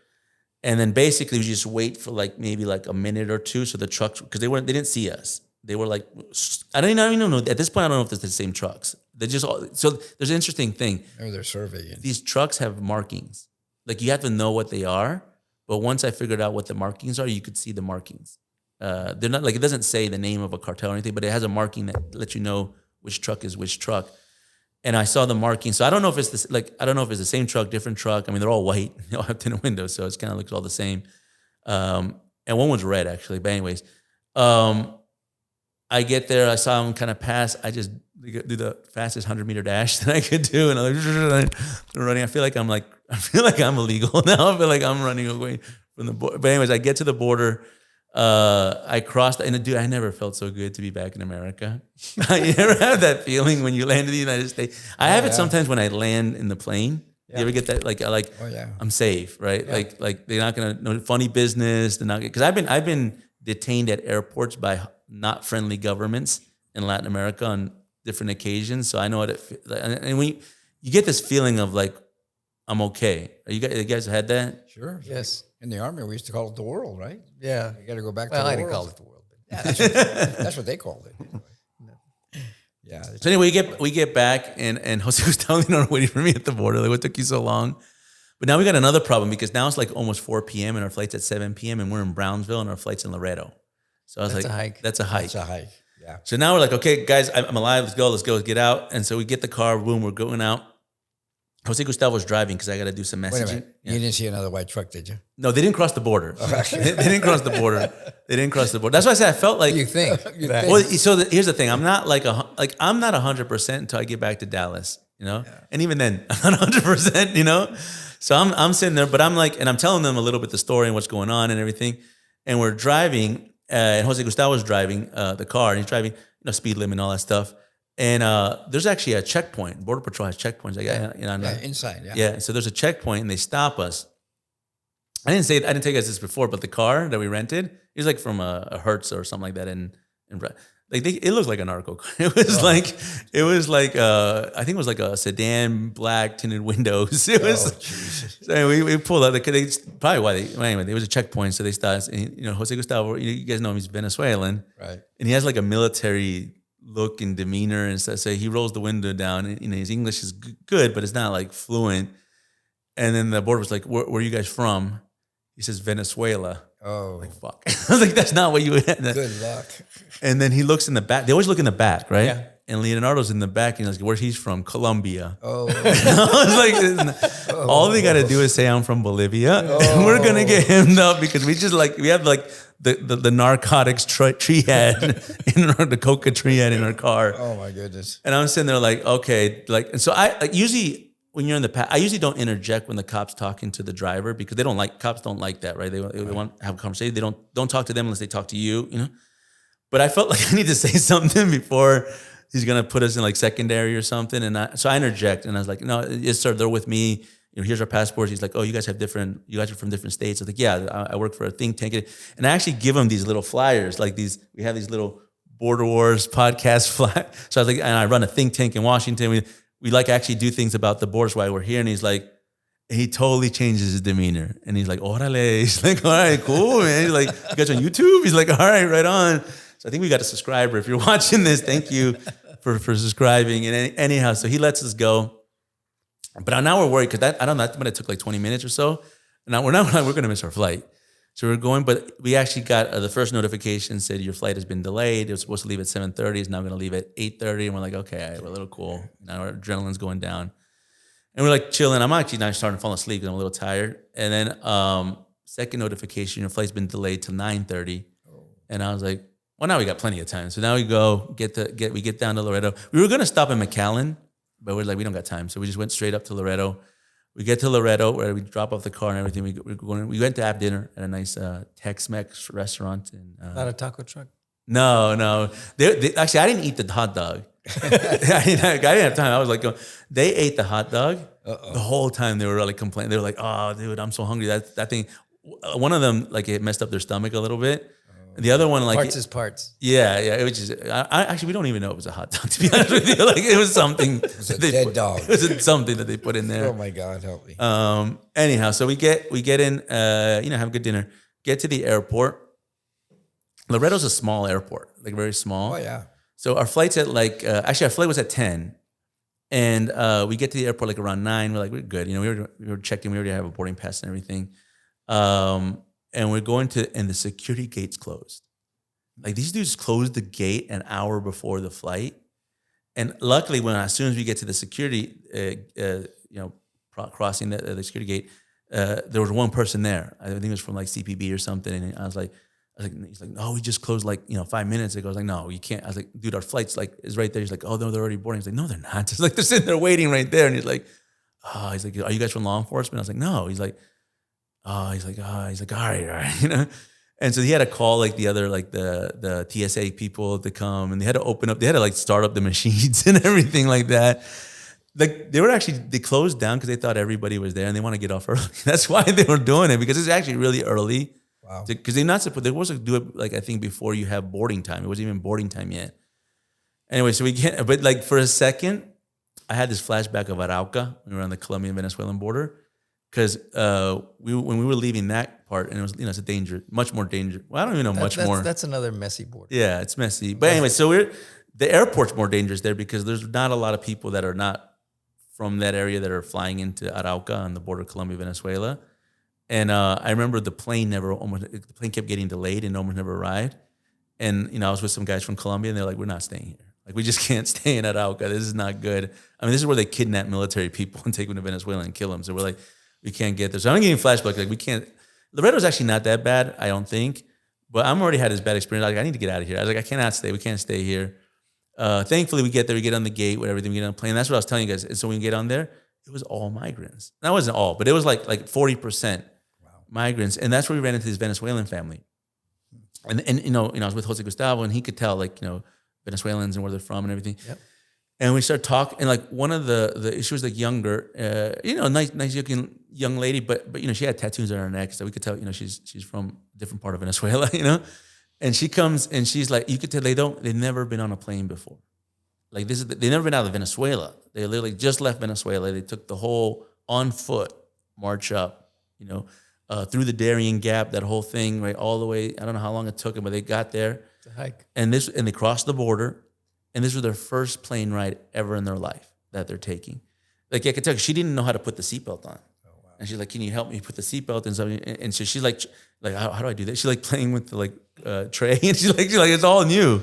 And then basically we just wait for maybe a minute or two. So the trucks, because they didn't see us. They were like, I don't even know. At this point, I don't know if it's the same trucks. They're just so there's an interesting thing. Maybe they're surveying. These trucks have markings. You have to know what they are. But once I figured out what the markings are, you could see the markings. They're not it doesn't say the name of a cartel or anything, but it has a marking that lets you know which truck is which truck. And I saw the marking. So I don't know if it's this, I don't know if it's the same truck, different truck. I mean, they're all white. They all have tinted windows, so it's kind of looks all the same. And one was red, actually. But anyways, I get there. I saw him kind of pass. I just do the fastest 100-meter dash that I could do, and I'm running. I feel like I'm illegal now. I feel like I'm running away from the border. But anyways, I get to the border. I crossed, and dude, I never felt so good to be back in America. You ever have that feeling when you land in the United States? I have it sometimes when I land in the plane. You ever get that? Oh, yeah. I'm safe, right? Yeah. Like they're not gonna no funny business. They're not because I've been detained at airports by not friendly governments in Latin America on different occasions. So I know what it feels. And when you get this feeling of I'm okay. You guys had that? Sure. Yes. In the Army, we used to call it the world, right? Yeah. You got to go back to the world. I didn't call it the world. Yeah, that's what they called it. Anyway. Yeah. So anyway, we get back, and Jose was telling me, waiting for me at the border. What took you so long? But now we got another problem because now it's almost 4 p.m. and our flight's at 7 p.m. and we're in Brownsville and our flight's in Laredo. So I was That's a hike. That's a hike. It's a hike. Yeah. So now we're like, okay, guys, I'm alive. Let's go. Let's get out. And so we get the car. Boom, we're going out. Jose Gustavo's driving because I got to do some messaging. Wait a minute. Yeah. You didn't see another white truck, did you? No, they didn't cross the border. They didn't cross the border. They didn't cross the border. That's why I said I felt like You think? Well, so here's the thing. I'm not I'm not 100% until I get back to Dallas. And even then, I'm not 100%. So I'm sitting there, but I'm and I'm telling them a little bit the story and what's going on and everything. And we're driving, and Jose Gustavo's driving the car, and he's driving, speed limit and all that stuff. And there's actually a checkpoint. Border Patrol has checkpoints. Inside. Yeah. Yeah. So there's a checkpoint, and they stop us. I didn't tell you guys this before, but the car that we rented, it was from a Hertz or something like that, it looked like a narco car. It was I think it was a sedan, black tinted windows. It was. So we pulled out. Probably why anyway. There was a checkpoint, so they stopped. And, Jose Gustavo, you guys know him. He's Venezuelan, right? And he has a military look and demeanor, and so he rolls the window down. And, his English is good, but it's not fluent. And then the border was like, "Where are you guys from?" He says, "Venezuela." Oh, fuck! I was like, "That's not what you." Good luck. And then he looks in the back. They always look in the back, right? Yeah. And Leonardo's in the back, and he's like, "Where he's from? Colombia." Oh, I was all they got to do is say I'm from Bolivia, and we're gonna get him up because we just we have the narcotics triad the coca triad in our car. Oh my goodness! And I'm sitting there okay, and so I usually. When you're in the past, I usually don't interject when the cop's talking to the driver because they don't cops don't like that, right? They want to have a conversation. They don't talk to them unless they talk to you, But I felt like I need to say something before he's gonna put us in secondary or something. And so I interject and I was like, "No, yes, sir, they're with me. Here's our passports." He's like, "Oh, you guys are from different states." I was like, "Yeah, I work for a think tank." And I actually give him these little flyers, we have these little Border Wars podcast flyers. So I was like, and I run a think tank in Washington. We actually do things about the borders while we're here. And he's like, he totally changes his demeanor. And he's like, "Orale." He's like, "All right, cool, man." He's like, "You guys on YouTube?" He's like, "All right, right on." So I think we got a subscriber. If you're watching this, thank you for subscribing. And anyhow, so he lets us go. But now we're worried because I don't know, that might have took 20 minutes or so. And now we're going to miss our flight. So we're going, but we actually got the first notification said your flight has been delayed. It was supposed to leave at 7:30. It's now going to leave at 8:30. And we're like, okay, all right, we're a little cool. Now our adrenaline's going down. And we're chilling. I'm actually now starting to fall asleep because I'm a little tired. And then second notification, your flight's been delayed to 9:30. And I was like, well, now we got plenty of time. So now we go, we get down to Laredo. We were going to stop in McAllen, but we're like, we don't got time. So we just went straight up to Laredo. We get to Laredo where we drop off the car and everything. We went to have dinner at a nice Tex-Mex restaurant. Not a taco truck. No. Actually, I didn't eat the hot dog. I didn't have time. I was like, they ate the hot dog. The whole time they were really complaining. They were like, "Oh, dude, I'm so hungry." That thing. One of them like it messed up their stomach a little bit. The other one like Parts is parts. Yeah. It was just. Actually, we don't even know it was a hot dog. To be honest with you, like it was something. It was a dead dog. It was something that they put in there. Oh my God, help me. Anyhow, so we get in. Have a good dinner. Get to the airport. Laredo's a small airport, like very small. Oh yeah. So our flight's at like actually our flight was at 10. And we get to the airport like around 9. We're like, we're good. We were checking. We already have a boarding pass and everything. And we're going and the security gate's closed. Like these dudes closed the gate an hour before the flight. And luckily, as soon as we get to the security, crossing the security gate, there was one person there. I think it was from like CPB or something. And I was like, he's like, no, we just closed like 5 minutes ago. I was like, no, you can't. I was like, dude, our flight's like is right there. He's like, oh no, they're already boarding. He's like, no, they're not. It's like they're sitting there waiting right there. And he's like, are you guys from law enforcement? I was like, no. He's like, all right. And so he had to call like the other like the TSA people to come, and they had to open up. They had to like start up the machines and everything like that. Like they closed down because they thought everybody was there and they want to get off early. That's why they were doing it, because it's actually really early. Wow. Because they're not supposed. They were supposed to do it like I think before you have boarding time. It wasn't even boarding time yet. Anyway, so we get. But like for a second, I had this flashback of Arauca when we were on the Colombian-Venezuelan border, because when we were leaving that part, and it was it's a danger, much more danger. Well, I don't even know much more. That's another messy border. Yeah, it's messy. But anyway, so the airport's more dangerous there because there's not a lot of people that are not from that area that are flying into Arauca on the border of Colombia-Venezuela. And I remember the plane kept getting delayed and almost never arrived. And I was with some guys from Colombia, and they're like, "We're not staying here. Like, we just can't stay in Arauca. This is not good." I mean, this is where they kidnap military people and take them to Venezuela and kill them. So we're like, we can't get there. So I'm getting flashbacks. Like, we can't. Laredo's actually not that bad, I don't think. But I'm already had this bad experience. Like, I need to get out of here. I was like, I cannot stay. We can't stay here. Thankfully, we get there. We get on the gate with everything. We get on the plane. That's what I was telling you guys. And so when we get on there, it was all migrants. That wasn't all, but it was like 40%. Migrants, and that's where we ran into this Venezuelan family, and I was with Jose Gustavo, and he could tell Venezuelans and where they're from and everything. Yep. And we started talking, and like one of the she was like younger, nice looking young lady, but she had tattoos on her neck, so we could tell she's from a different part of Venezuela, And she comes and she's like, you could tell they've never been on a plane before, like they've never been out of Venezuela. They literally just left Venezuela. They took the whole on foot march up, through the Darien Gap, that whole thing, right, all the way. I don't know how long it took them, but they got there. It's a hike. And they crossed the border, and this was their first plane ride ever in their life that they're taking. Like, I could tell she didn't know how to put the seatbelt on. Oh, wow. And she's like, "Can you help me put the seatbelt?" And something. And so she's like, how do I do that? She's like playing with the tray, and she's like, it's all new.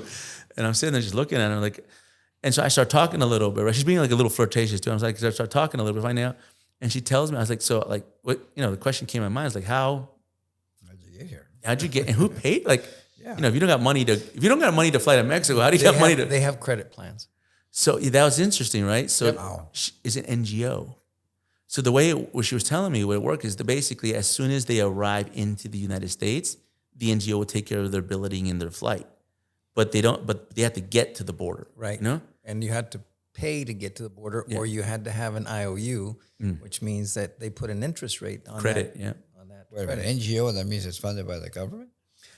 And I'm sitting there just looking at her like, and so I start talking a little bit. Right? She's being like a little flirtatious too. I was like, I start talking a little bit, finding out. And she tells me, I was like, so like, what, the question came in my mind is like, how'd you get here? How'd you get, and who paid? Like, if you don't got money to fly to Mexico, how do you get money to? They have credit plans. So that was interesting, right? So it's an NGO. So the way what she was telling me, what it worked is that basically as soon as they arrive into the United States, the NGO will take care of their billeting and their flight. But they have to get to the border. Right. And you had to pay to get to the border, or you had to have an IOU, which means that they put an interest rate on credit. On that. Wait a minute, NGO, that means it's funded by the government?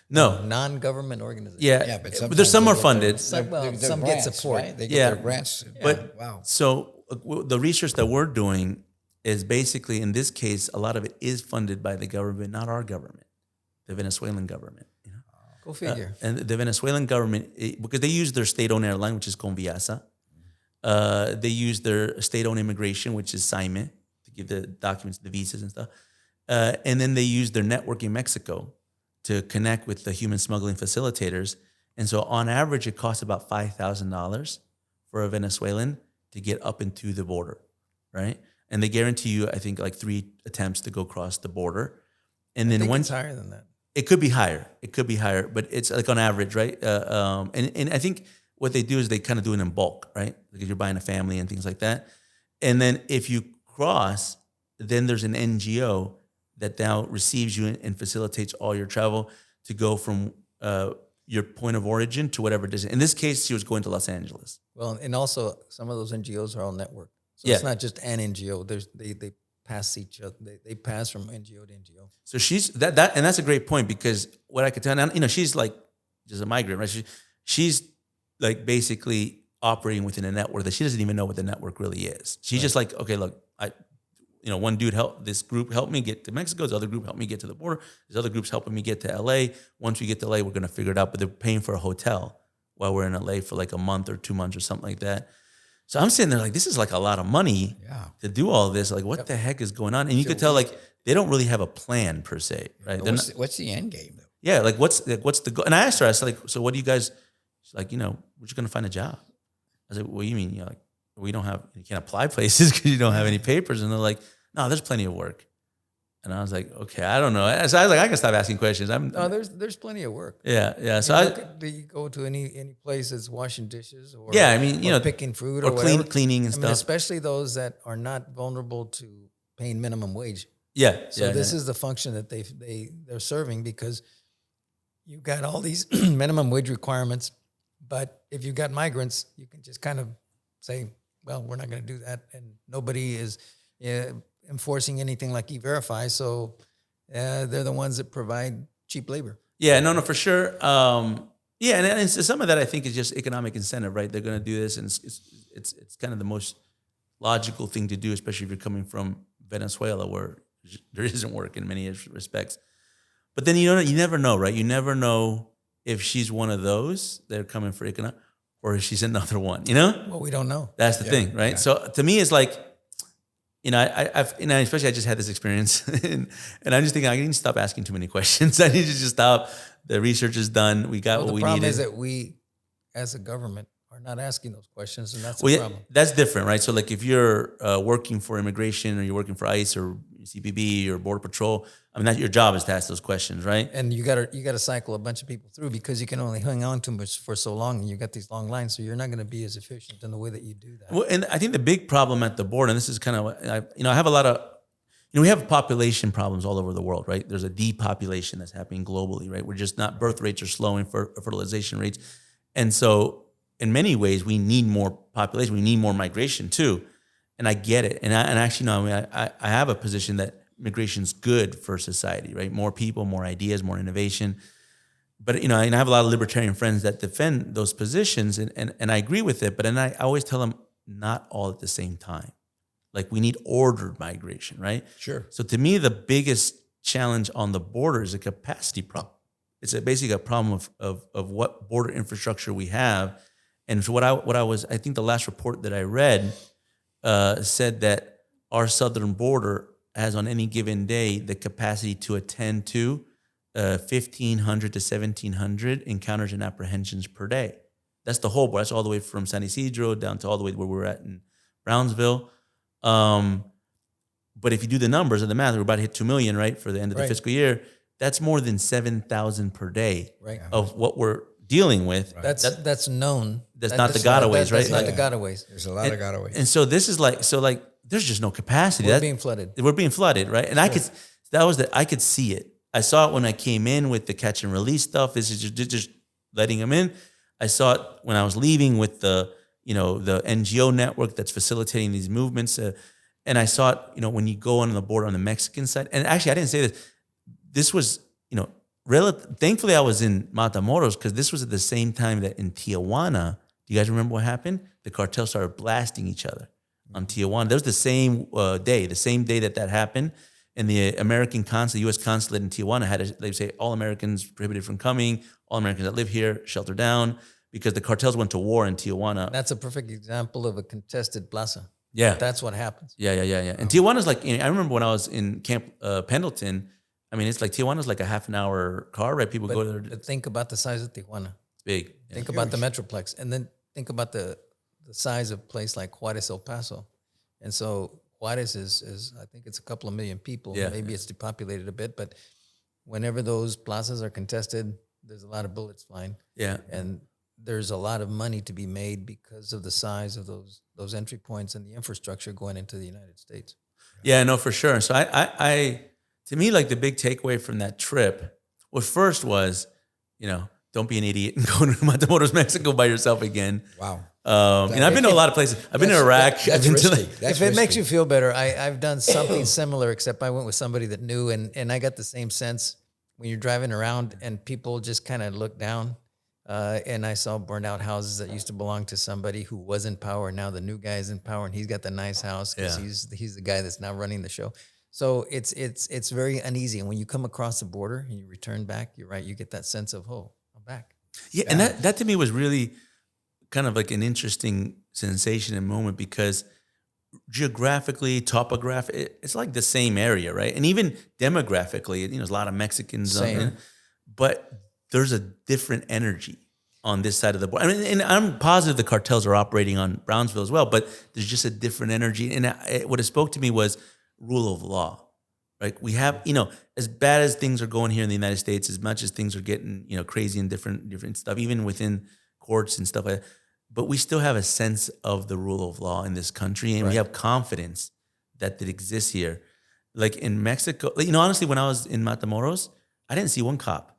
No. Non-government organization. Yeah, but some are funded. Some grants, get support. Right? They get their grants. But wow. So the research that we're doing is basically, in this case, a lot of it is funded by the government, not our government, the Venezuelan government. Go figure. And the Venezuelan government, because they use their state-owned airline, which is Conviasa. They use their state-owned immigration, which is SAIME, to give the documents, the visas and stuff. And then they use their network in Mexico to connect with the human smuggling facilitators. And so on average, it costs about $5,000 for a Venezuelan to get up into the border, right? And they guarantee you, I think, like 3 attempts to go across the border. And then it's higher than that. It could be higher, but it's like on average, right? And I think what they do is they kind of do it in bulk, right? Because you're buying a family and things like that. And then if you cross, then there's an NGO that now receives you and facilitates all your travel to go from your point of origin to whatever distance. In this case, she was going to Los Angeles. Well, and also some of those NGOs are all networked. So Yeah. it's not just an NGO. They pass each other. They pass from NGO to NGO. So she's that, and that's a great point, because what I could tell now, she's like just a migrant, right? She's like basically operating within a network that she doesn't even know what the network really is. She's just like, okay, look, one dude this group helped me get to Mexico. This other group helped me get to the border. This other group's helping me get to LA. Once we get to LA, we're going to figure it out. But they're paying for a hotel while we're in LA for like a month or 2 months or something like that. So I'm sitting there like, this is like a lot of money to do all this. Like, what the heck is going on? And you could tell like they don't really have a plan per se, right? What's the end game? Yeah, like what's the goal? And I asked her, I was like, so what do you guys? She's like, we're just going to find a job. I was like, what do you mean? You're like, you can't apply places because you don't have any papers. And they're like, no, there's plenty of work. And I was like, okay, I don't know. So I was like, I can stop asking questions. No, there's plenty of work. Yeah. So you go to any place that's washing dishes or picking fruit or or whatever. cleaning and stuff. Especially those that are not vulnerable to paying minimum wage. Yeah. So this is the function that they're serving, because you've got all these minimum wage requirements, but if you've got migrants, you can just kind of say, well, we're not going to do that, and nobody is enforcing anything like E-Verify, so they're the ones that provide cheap labor. Yeah, no, for sure. And some of that I think is just economic incentive, right? They're going to do this, and it's kind of the most logical thing to do, especially if you're coming from Venezuela, where there isn't work in many respects. But then you never know, right? You never know if she's one of those that are coming for economic, or if she's another one. Well, we don't know. That's the thing, right? Yeah. So to me, it's like, especially I just had this experience, and I'm just thinking I need to stop asking too many questions. I need to just stop. The research is done. We got what we needed. The problem is that we, as a government, are not asking those questions, and that's the problem. That's different, right? So, like, if you're working for immigration, or you're working for ICE or CBP or Border Patrol, that your job is to ask those questions, right? And you gotta cycle a bunch of people through, because you can only hang on to them for so long, and you got these long lines, so you're not going to be as efficient in the way that you do that. Well, and I think the big problem at the border, and this is kind of, I have a lot of, we have population problems all over the world, right? There's a depopulation that's happening globally, right? We're just not, birth rates are slowing, fertilization rates, and so in many ways we need more population, we need more migration too, and I get it, and actually, I have a position that migration's good for society, right? More people, more ideas, more innovation. But, and I have a lot of libertarian friends that defend those positions, and I agree with it, but then I always tell them not all at the same time. Like, we need ordered migration, right? Sure. So to me, the biggest challenge on the border is a capacity problem. It's basically a problem of what border infrastructure we have. And so I think the last report that I read said that our southern border has on any given day the capacity to attend to 1,500 to 1,700 encounters and apprehensions per day. That's the whole border. That's all the way from San Isidro down to all the way where we're at in Brownsville. But if you do the numbers and the math, we're about to hit 2 million, right, for the end of the fiscal year. That's more than 7,000 per day of what we're dealing with. Right. That's known. That's not the gotaways, right? That's not the gotaways. There's a lot of gotaways. And so this is like, there's just no capacity. We're being flooded. We're being flooded, right? And I could see it. I saw it when I came in with the catch and release stuff. This is just letting them in. I saw it when I was leaving with the NGO network that's facilitating these movements. And I saw it, when you go on the border on the Mexican side. And actually, I didn't say this. This was, thankfully I was in Matamoros, because this was at the same time that in Tijuana, do you guys remember what happened? The cartel started blasting each other on Tijuana. That was the same day that happened. And the American consulate, U.S. consulate in Tijuana they say all Americans prohibited from coming, all Americans that live here shelter down, because the cartels went to war in Tijuana. That's a perfect example of a contested plaza. Yeah. That's what happens. Yeah. And Tijuana's like, I remember when I was in Camp Pendleton, it's like Tijuana's like a half an hour car ride. People go there. But think about the size of Tijuana. It's big. Yeah. Think about the Metroplex. And then think about the size of a place like Juarez, El Paso. And so Juarez is I think it's a couple of million people. Yeah. Maybe it's depopulated a bit, but whenever those plazas are contested, there's a lot of bullets flying. Yeah. And there's a lot of money to be made because of the size of those entry points and the infrastructure going into the United States. Yeah, no, for sure. So I to me, like the big takeaway from that trip was, don't be an idiot and go to Matamoros, Mexico by yourself again. Wow. And I've been to a lot of places. I've been to Iraq. That's I've been risky. to That's if it makes risky. you feel better, I've done something similar, except I went with somebody that knew, and I got the same sense when you're driving around and people just kind of look down. And I saw burned out houses that used to belong to somebody who was in power. Now the new guy is in power, and he's got the nice house because he's the guy that's now running the show. So it's very uneasy. And when you come across the border and you return back, you're right. You get that sense of, oh, I'm back. Yeah, and that to me was really kind of like an interesting sensation and moment because geographically, topographically, it's like the same area, right? And even demographically, there's a lot of Mexicans, but there's a different energy on this side of the border. I mean, and I'm positive the cartels are operating on Brownsville as well, but there's just a different energy. And what it spoke to me was rule of law. Like we have, as bad as things are going here in the United States, as much as things are getting, crazy and different stuff, even within courts and stuff like that, but we still have a sense of the rule of law in this country, and we have confidence that it exists here. Like in Mexico, honestly, when I was in Matamoros, I didn't see one cop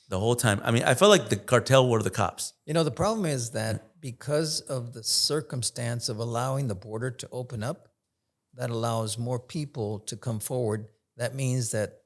the whole time. I mean, I felt like the cartel were the cops. The problem is that because of the circumstance of allowing the border to open up, that allows more people to come forward. That means that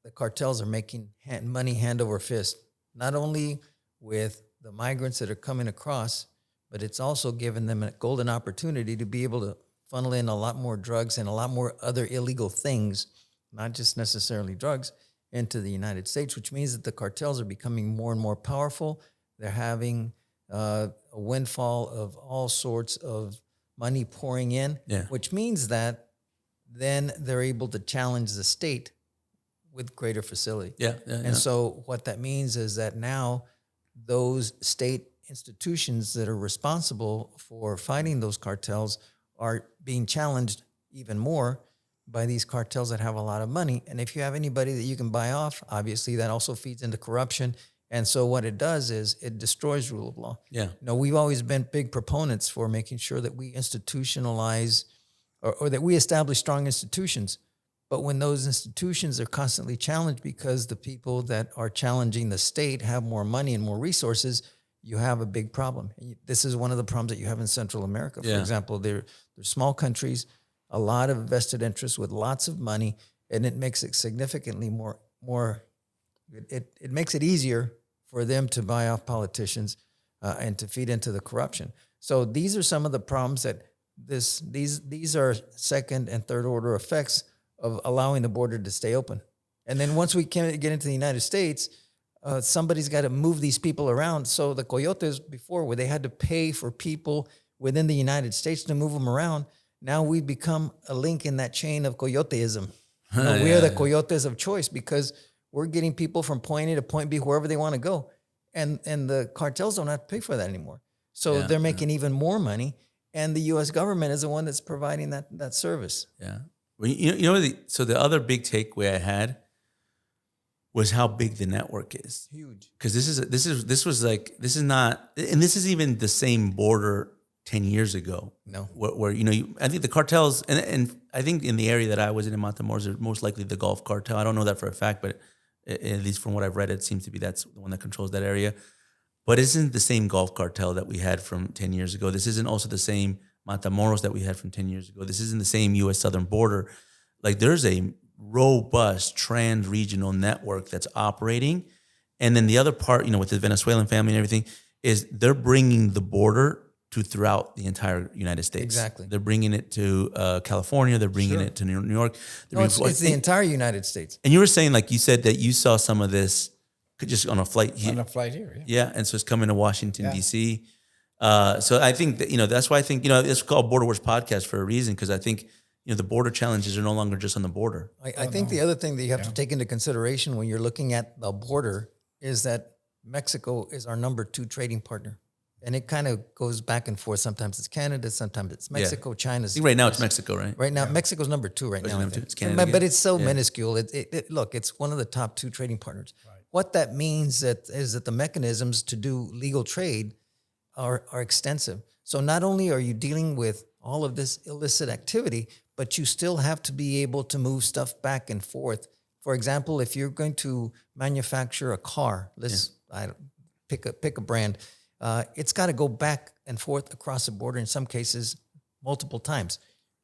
the cartels are making money hand over fist, not only with the migrants that are coming across, but it's also given them a golden opportunity to be able to funnel in a lot more drugs and a lot more other illegal things, not just necessarily drugs, into the United States, which means that the cartels are becoming more and more powerful. They're having a windfall of all sorts of money pouring in, which means that then they're able to challenge the state with greater facility. And so what that means is that now those state institutions that are responsible for fighting those cartels are being challenged even more by these cartels that have a lot of money. And if you have anybody that you can buy off, obviously that also feeds into corruption. And so what it does is it destroys rule of law. We've always been big proponents for making sure that we institutionalize or that we establish strong institutions. But when those institutions are constantly challenged because the people that are challenging the state have more money and more resources, you have a big problem. This is one of the problems that you have in Central America. For example, they're small countries, a lot of vested interests with lots of money, and it makes it significantly more. It makes it easier for them to buy off politicians and to feed into the corruption. So these are some of the problems that these are second and third order effects of allowing the border to stay open. And then once we can get into the United States, somebody's got to move these people around. So the coyotes before, where they had to pay for people within the United States to move them around, now we've become a link in that chain of coyoteism. We are the coyotes of choice because we're getting people from point A to point B, wherever they want to go. And the cartels don't have to pay for that anymore. So they're making even more money. And the U.S. government is the one that's providing that service. Yeah. Well, so the other big takeaway I had was how big the network is. Huge. Because this is not, and this is even the same border 10 years ago. No. Where I think the cartels, and I think in the area that I was in Matamoros, are most likely the Gulf Cartel. I don't know that for a fact, but at least from what I've read, it seems to be that's the one that controls that area. But it isn't the same Gulf Cartel that we had from 10 years ago. This isn't also the same Matamoros that we had from 10 years ago. This isn't the same U.S. southern border. Like there's a robust trans-regional network that's operating. And then the other part, with the Venezuelan family and everything, is they're bringing the border to throughout the entire United States. Exactly. They're bringing it to California. They're bringing it to New York. It's the entire United States. And you were saying, like you said, that you saw some of this just on a flight here. On a flight here, Yeah, and so it's coming to Washington, D.C. So I think that, that's why I think, it's called Border Wars Podcast for a reason, because I think, the border challenges are no longer just on the border. I think the other thing that you have to take into consideration when you're looking at the border is that Mexico is our number 2 trading partner. And it kind of goes back and forth. Sometimes it's Canada, sometimes it's Mexico, China's. I think right now it's Mexico, right? Right now, Mexico's number 2 right now. It's Canada but it's so minuscule. Look, it's one of the top 2 trading partners. Right. What that means is that the mechanisms to do legal trade are extensive. So not only are you dealing with all of this illicit activity, but you still have to be able to move stuff back and forth. For example, if you're going to manufacture a car, pick a brand, it's got to go back and forth across the border, in some cases multiple times,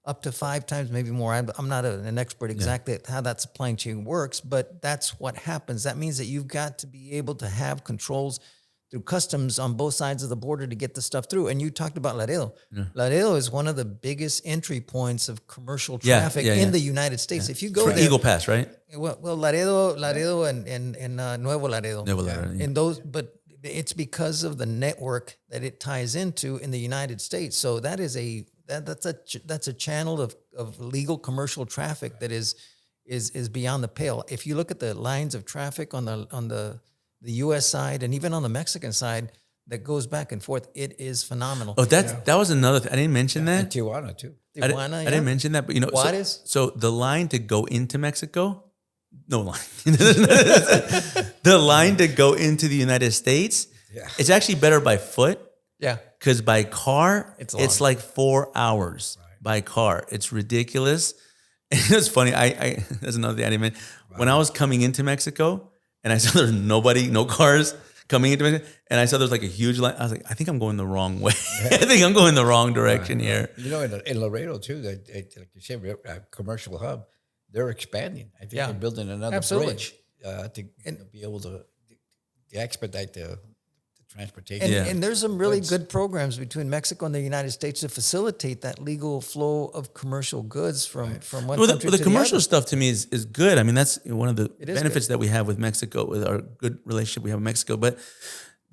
up to 5 times, maybe more. I'm not an expert exactly at how that supply chain works, but that's what happens. That means that you've got to be able to have controls through customs on both sides of the border to get the stuff through. And you talked about Laredo. Yeah. Laredo is one of the biggest entry points of commercial traffic in the United States. If you go there, Eagle Pass, right? Well, Laredo and Nuevo Laredo. And those, but it's because of the network that it ties into in the United States. So that is that's a channel of legal commercial traffic that is beyond the pale. If you look at the lines of traffic on the U.S. side and even on the Mexican side that goes back and forth, it is phenomenal. Oh, that was another thing. I didn't mention that. And Tijuana too. Tijuana, I didn't mention that, but you know, so the line to go into Mexico, no line. The line to go into the United States, it's actually better by foot. Yeah. Because by car, it's like 4 hours by car. It's ridiculous. And it's funny. I that's another thing I didn't mention. When I was coming into Mexico and I saw there's no cars coming into Mexico, and I saw there's like a huge line, I was like, I think I'm going the wrong way. I think I'm going the wrong direction here. You know, in Laredo too, like you said, a commercial hub, they're expanding. I think they're building another bridge to be able to expedite the transportation. And there's some really good programs between Mexico and the United States to facilitate that legal flow of commercial goods from one country to the commercial other. stuff to me is good. I mean, that's one of the benefits that we have with Mexico, with our good relationship we have with Mexico. But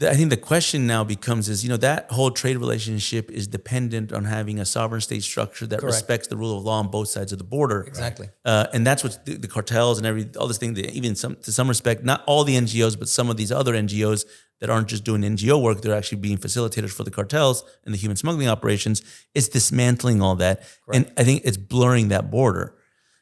I think the question now becomes is, you know, that whole trade relationship is dependent on having a sovereign state structure that respects the rule of law on both sides of the border. Exactly. And that's what the cartels and all this thing, even to some respect, not all the NGOs, but some of these other NGOs that aren't just doing NGO work, they're actually being facilitators for the cartels and the human smuggling operations. It's dismantling all that. Correct. And I think it's blurring that border.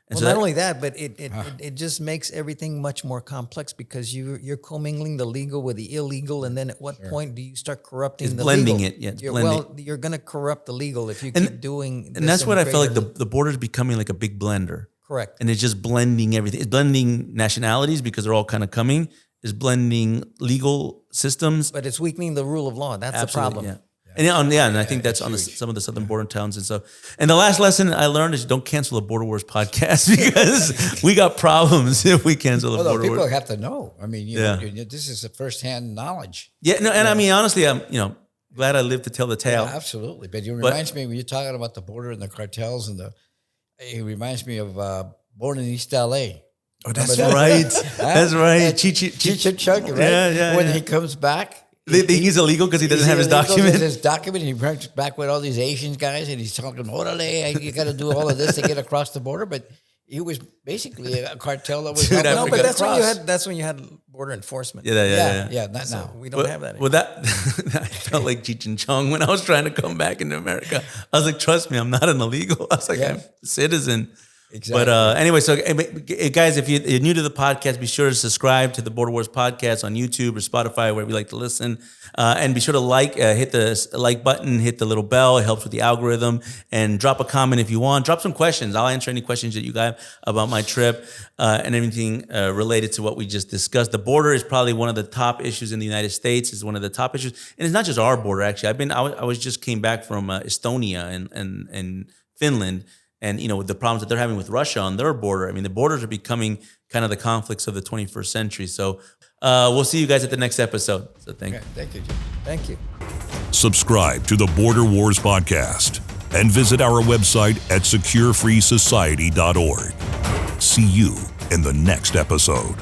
And not only that, but it just makes everything much more complex because you're commingling the legal with the illegal, and then at what point do you start corrupting the blending legal? It? Yeah, you're going to corrupt the legal if you keep doing this. And that's what I feel like the border is becoming like a big blender. Correct. And it's just blending everything. It's blending nationalities because they're all kind of coming. It's blending legal systems. But it's weakening the rule of law. That's the problem. Yeah. And I think that's on some of the southern border towns and stuff. And the last lesson I learned is don't cancel the Border Wars podcast because we got problems if we cancel the Border Wars. People have to know. I mean, you know, this is a firsthand knowledge. Yeah, no, and I mean, honestly, I'm glad I lived to tell the tale. Yeah, absolutely. But it reminds me when you're talking about the border and the cartels it reminds me of Born in East LA. Oh, that's right. That's right. Cheech and Chong, right? Yeah. When he comes back. They think he's illegal because he doesn't have his document. His document, and he brings back with all these Asian guys, and he's talking, "Orale, you got to do all of this to get across the border." But he was basically a cartel that was no, but that's when you had border enforcement. Yeah. Not now. We don't have that anymore. Well, that I felt like Cheech and Chong when I was trying to come back into America. I was like, "Trust me, I'm not an illegal." I was like, "I'm a citizen." Exactly. But anyway, so guys, if you're new to the podcast, be sure to subscribe to the Border Wars podcast on YouTube or Spotify, wherever you like to listen. And be sure to hit the like button, hit the little bell. It helps with the algorithm. And drop a comment if you want. Drop some questions. I'll answer any questions that you got about my trip and everything related to what we just discussed. The border is probably one of the top issues in the United States. It's one of the top issues. And it's not just our border, actually. I just came back from Estonia and Finland. And, you know, the problems that they're having with Russia on their border. I mean, the borders are becoming kind of the conflicts of the 21st century. So we'll see you guys at the next episode. So thank you. Thank you, Jim. Thank you. Subscribe to the Border Wars podcast and visit our website at securefreesociety.org. See you in the next episode.